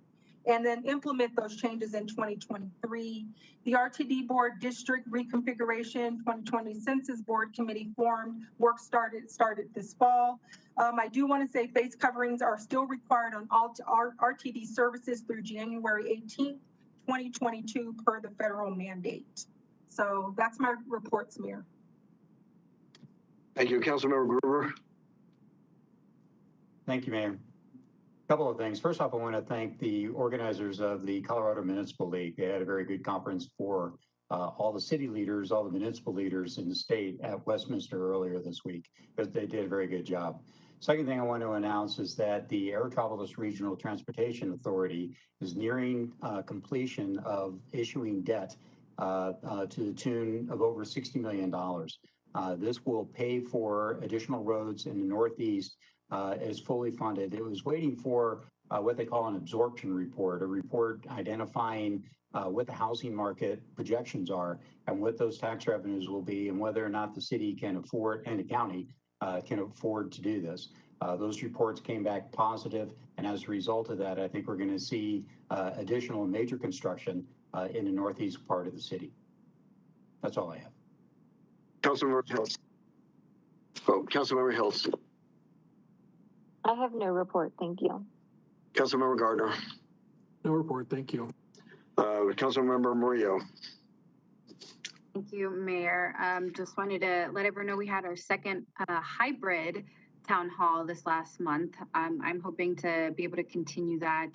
And then implement those changes in 2023. The RTD board district reconfiguration 2020 census board committee formed, work started this fall. I do want to say face coverings are still required on all RTD services through January 18th, 2022 per the federal mandate. So that's my reports, Mayor. Thank you, Councilmember Gruber. Thank you, Mayor. Couple of things. First off, I want to thank the organizers of the Colorado Municipal League. They had a very good conference for all the city leaders, all the municipal leaders in the state at Westminster earlier this week. But they did a very good job. Second thing I want to announce is that the Aerotropolis Regional Transportation Authority is nearing completion of issuing debt to the tune of over $60 million. This will pay for additional roads in the Northeast. Is fully funded. It was waiting for what they call an absorption report, a report identifying what the housing market projections are and what those tax revenues will be and whether or not the city can afford and the county can afford to do this. Those reports came back positive, and as a result of that, I think we're going to see additional major construction in the northeast part of the city. That's all I have. Councilmember Hills. Oh, Councilmember Hills. I have no report, thank you. Councilmember Gardner. No report, thank you. Councilmember Murillo. Thank you, Mayor. Just wanted to let everyone know we had our second hybrid town hall this last month. I'm hoping to be able to continue that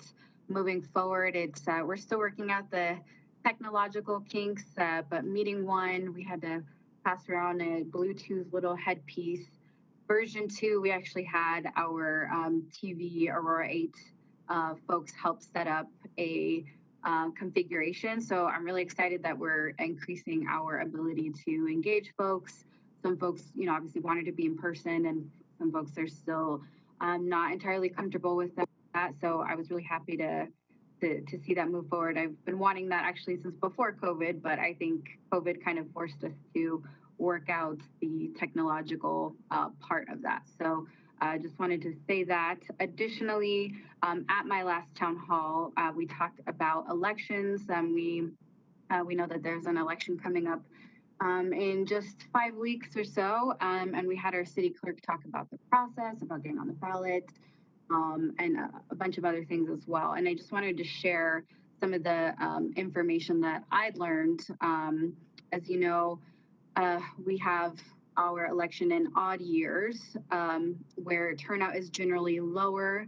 moving forward. It's we're still working out the technological kinks, but meeting one, we had to pass around a Bluetooth little headpiece. Version 2, we actually had our TV Aurora 8 folks help set up a configuration. So I'm really excited that we're increasing our ability to engage folks. Some folks, obviously wanted to be in person, and some folks are still not entirely comfortable with that. So I was really happy to see that move forward. I've been wanting that actually since before COVID, but I think COVID kind of forced us to work out the technological part of that. So I just wanted to say that. Additionally, at my last town hall, we talked about elections. We know that there's an election coming up in just 5 weeks or so, and we had our city clerk talk about the process, about getting on the ballot, and a bunch of other things as well. And I just wanted to share some of the information that I'd learned. As you know, we have our election in odd years where turnout is generally lower.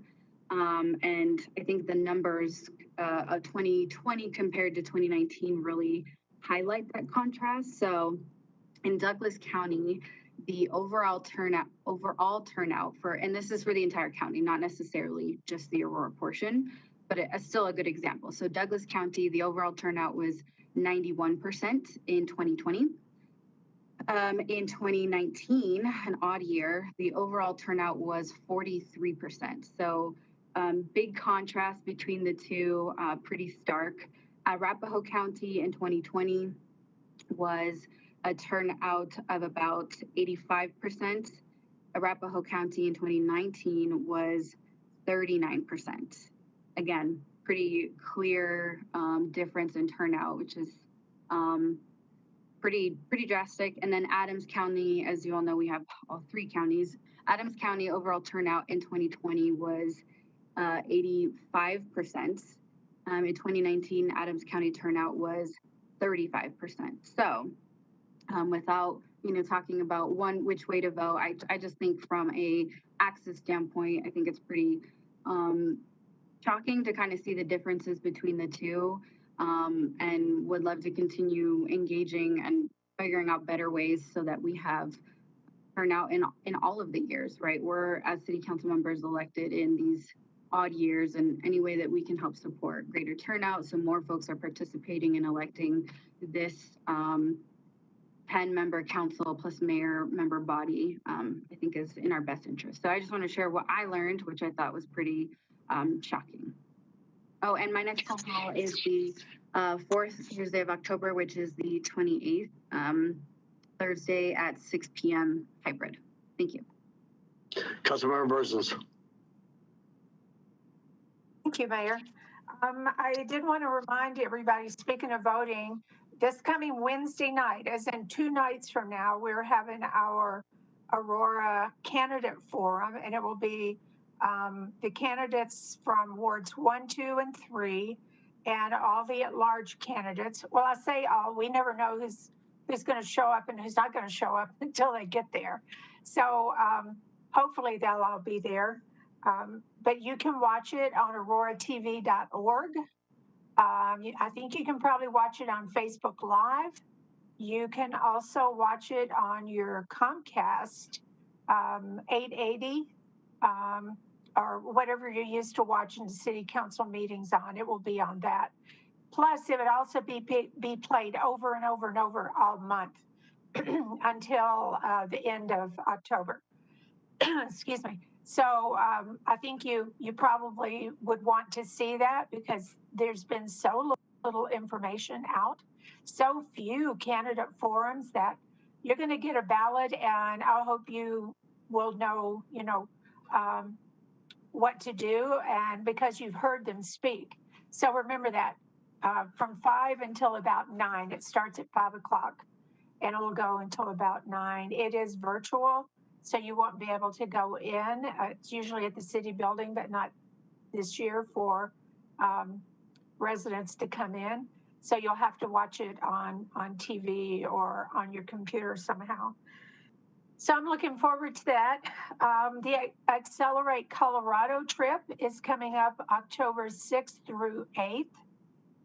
And I think the numbers of 2020 compared to 2019 really highlight that contrast. So in Douglas County, the overall turnout for, and this is for the entire county, not necessarily just the Aurora portion, but it's still a good example. So Douglas County, the overall turnout was 91% in 2020. In 2019, an odd year, the overall turnout was 43%. So big contrast between the two, pretty stark. Arapahoe County in 2020 was a turnout of about 85%. Arapahoe County in 2019 was 39%. Again, pretty clear difference in turnout, which is pretty drastic. And then Adams County, as you all know, we have all three counties. Adams County overall turnout in 2020 was 85%. In 2019, Adams County turnout was 35%. So without talking about which way to vote, I just think from a access standpoint, I think it's pretty shocking to kind of see the differences between the two, and would love to continue engaging and figuring out better ways so that we have turnout in all of the years, right? We're, as city council members, elected in these odd years, and any way that we can help support greater turnout so more folks are participating in electing this 10-member council plus mayor member body, I think is in our best interest. So I just want to share what I learned, which I thought was pretty shocking. Oh, and my next phone call is the 4th Tuesday of October, which is the 28th, Thursday at 6 p.m. hybrid. Thank you. Councilmember Bursons. Thank you, Mayor. I did want to remind everybody, speaking of voting, this coming Wednesday night, as in 2 nights from now, we're having our Aurora candidate forum, and it will be the candidates from wards 1, 2, and 3, and all the at-large candidates. Well, I say all. We never know who's going to show up and who's not going to show up until they get there. So hopefully they'll all be there. But you can watch it on auroratv.org. I think you can probably watch it on Facebook Live. You can also watch it on your Comcast 880 or whatever you're used to watching the city council meetings on. It will be on that. Plus, it would also be played over and over and over all month until the end of October. Excuse me. So I think you probably would want to see that because there's been so little information out, so few candidate forums that you're going to get a ballot, and I hope you will know, what to do, and because you've heard them speak. So remember that from 5 until about 9. It starts at 5 o'clock, and it'll go until about 9. It is virtual. So you won't be able to go in. It's usually at the city building, but not this year for residents to come in. So you'll have to watch it on TV or on your computer somehow. So I'm looking forward to that. The Accelerate Colorado trip is coming up October 6th through 8th.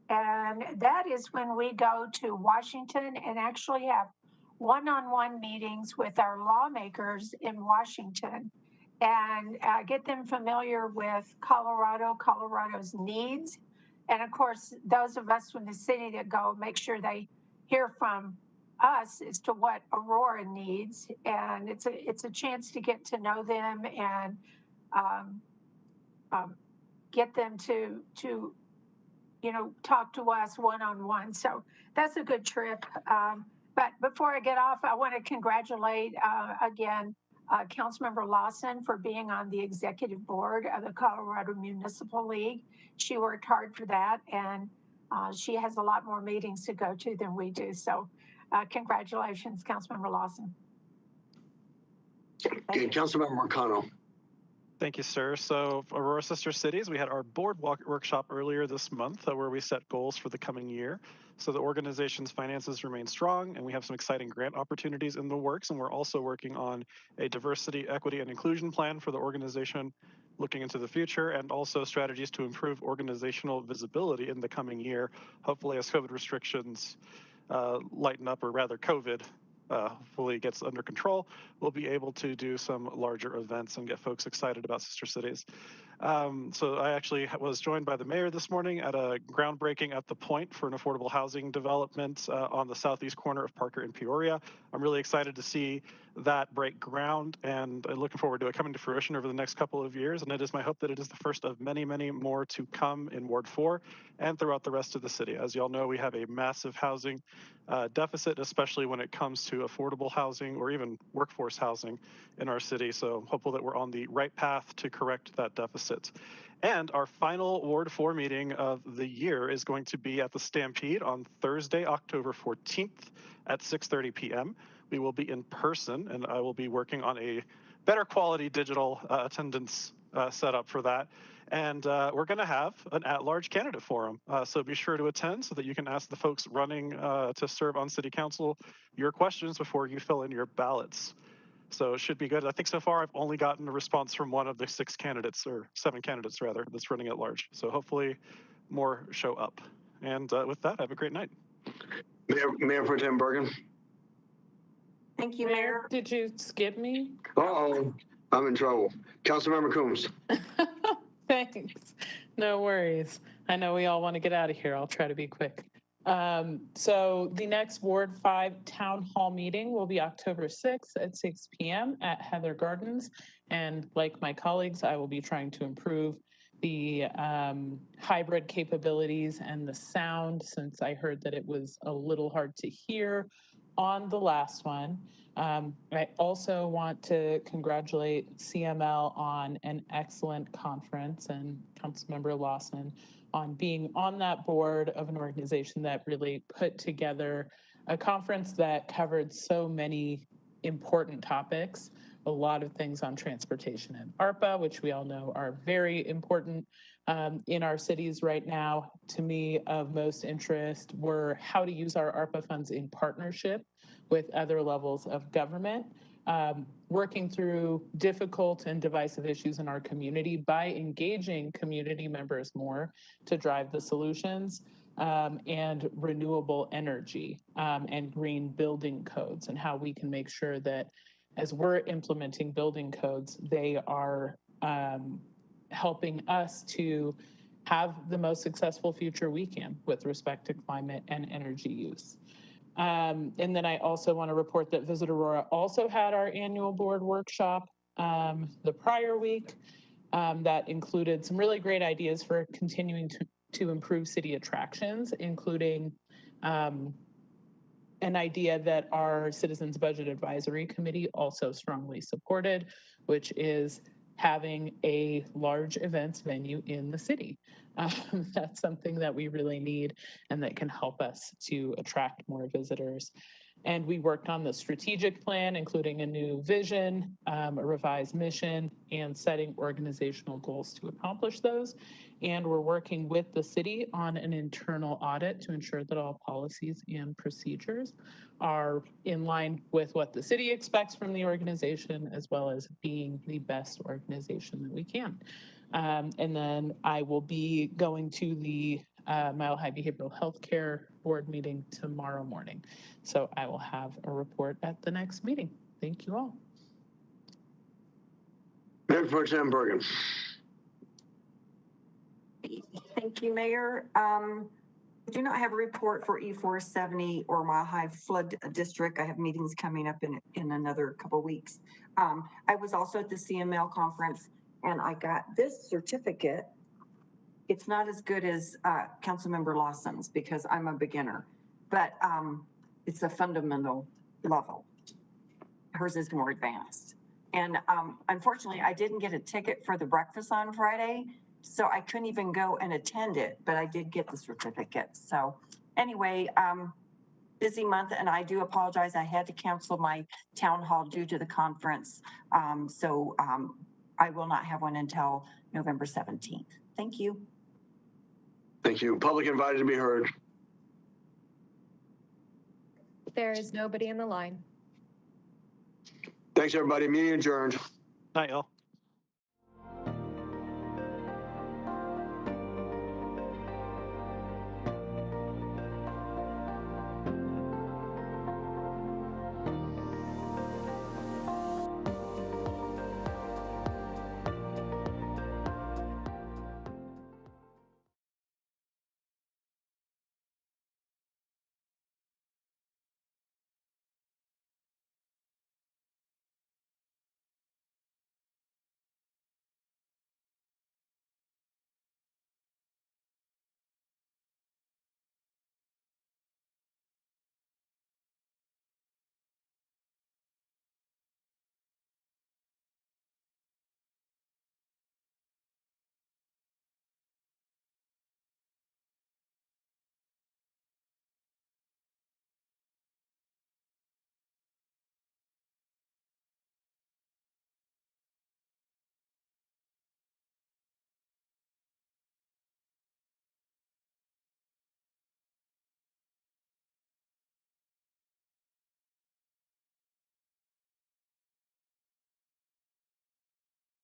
And that is when we go to Washington and actually have one-on-one meetings with our lawmakers in Washington and get them familiar with Colorado's needs. And of course, those of us from the city that go, make sure they hear from us as to what Aurora needs. And it's a chance to get to know them and get them to talk to us one-on-one. So that's a good trip. But before I get off, I want to congratulate again Councilmember Lawson for being on the executive board of the Colorado Municipal League. She worked hard for that, and she has a lot more meetings to go to than we do. So congratulations, Councilmember Lawson. Okay, Councilmember McConnell. Thank you, sir. So Aurora Sister Cities, we had our board workshop earlier this month where we set goals for the coming year. So the organization's finances remain strong, and we have some exciting grant opportunities in the works. And we're also working on a diversity, equity, and inclusion plan for the organization looking into the future, and also strategies to improve organizational visibility in the coming year, hopefully as COVID restrictions lighten up, or rather COVID hopefully gets under control, we'll be able to do some larger events and get folks excited about Sister Cities. So I actually was joined by the mayor this morning at a groundbreaking at The Point for an affordable housing development on the southeast corner of Parker and Peoria. I'm really excited to see that break ground, and I'm looking forward to it coming to fruition over the next couple of years. And it is my hope that it is the first of many, many more to come in Ward 4 and throughout the rest of the city. As you all know, we have a massive housing deficit, especially when it comes to affordable housing or even workforce housing in our city. So I'm hopeful that we're on the right path to correct that deficit. And our final Ward 4 meeting of the year is going to be at the Stampede on Thursday, October 14th at 6:30 p.m. We will be in person, and I will be working on a better quality digital attendance setup for that. And we're going to have an at-large candidate forum. So be sure to attend so that you can ask the folks running to serve on city council your questions before you fill in your ballots. So it should be good. I think so far I've only gotten a response from one of the 6 candidates, or 7 candidates rather, that's running at large. So hopefully more show up. And with that, have a great night. Mayor Pro Tem Bergen. Thank you, Mayor. Did you skip me? Uh-oh, I'm in trouble. Councilmember Coombs. Thanks. No worries. I know we all want to get out of here. I'll try to be quick. So the next Ward 5 Town Hall meeting will be October 6th at 6 p.m. at Heather Gardens. And like my colleagues, I will be trying to improve the hybrid capabilities and the sound, since I heard that it was a little hard to hear on the last one. I also want to congratulate CML on an excellent conference, and Councilmember Lawson on being on that board of an organization that really put together a conference that covered so many important topics, a lot of things on transportation and ARPA, which we all know are very important in our cities right now. To me, of most interest were how to use our ARPA funds in partnership with other levels of government, working through difficult and divisive issues in our community by engaging community members more to drive the solutions, and renewable energy and green building codes, and how we can make sure that as we're implementing building codes, they are helping us to have the most successful future we can with respect to climate and energy use. And then I also want to report that Visit Aurora also had our annual board workshop the prior week that included some really great ideas for continuing to improve city attractions, including an idea that our Citizens Budget Advisory Committee also strongly supported, which is having a large events venue in the city. That's something that we really need and that can help us to attract more visitors. And we worked on the strategic plan, including a new vision, a revised mission, and setting organizational goals to accomplish those. And we're working with the city on an internal audit to ensure that all policies and procedures are in line with what the city expects from the organization, as well as being the best organization that we can. And then I will be going to the Mile High Behavioral Health Care Board meeting tomorrow morning. So I will have a report at the next meeting. Thank you all. Mayor Pro Tem Bergen. Thank you, Mayor. I do not have a report for E470 or Mile High Flood District. I have meetings coming up in another couple weeks. I was also at the CML conference, and I got this certificate. It's not as good as Councilmember Lawson's because I'm a beginner, but it's a fundamental level. Hers is more advanced. And unfortunately, I didn't get a ticket for the breakfast on Friday, so I couldn't even go and attend it, but I did get the certificate. So anyway, busy month, and I do apologize. I had to cancel my town hall due to the conference. So I will not have one until November 17th. Thank you. Thank you. Public invited to be heard. There is nobody in the line. Thanks, everybody. Meeting adjourned. Night, y'all.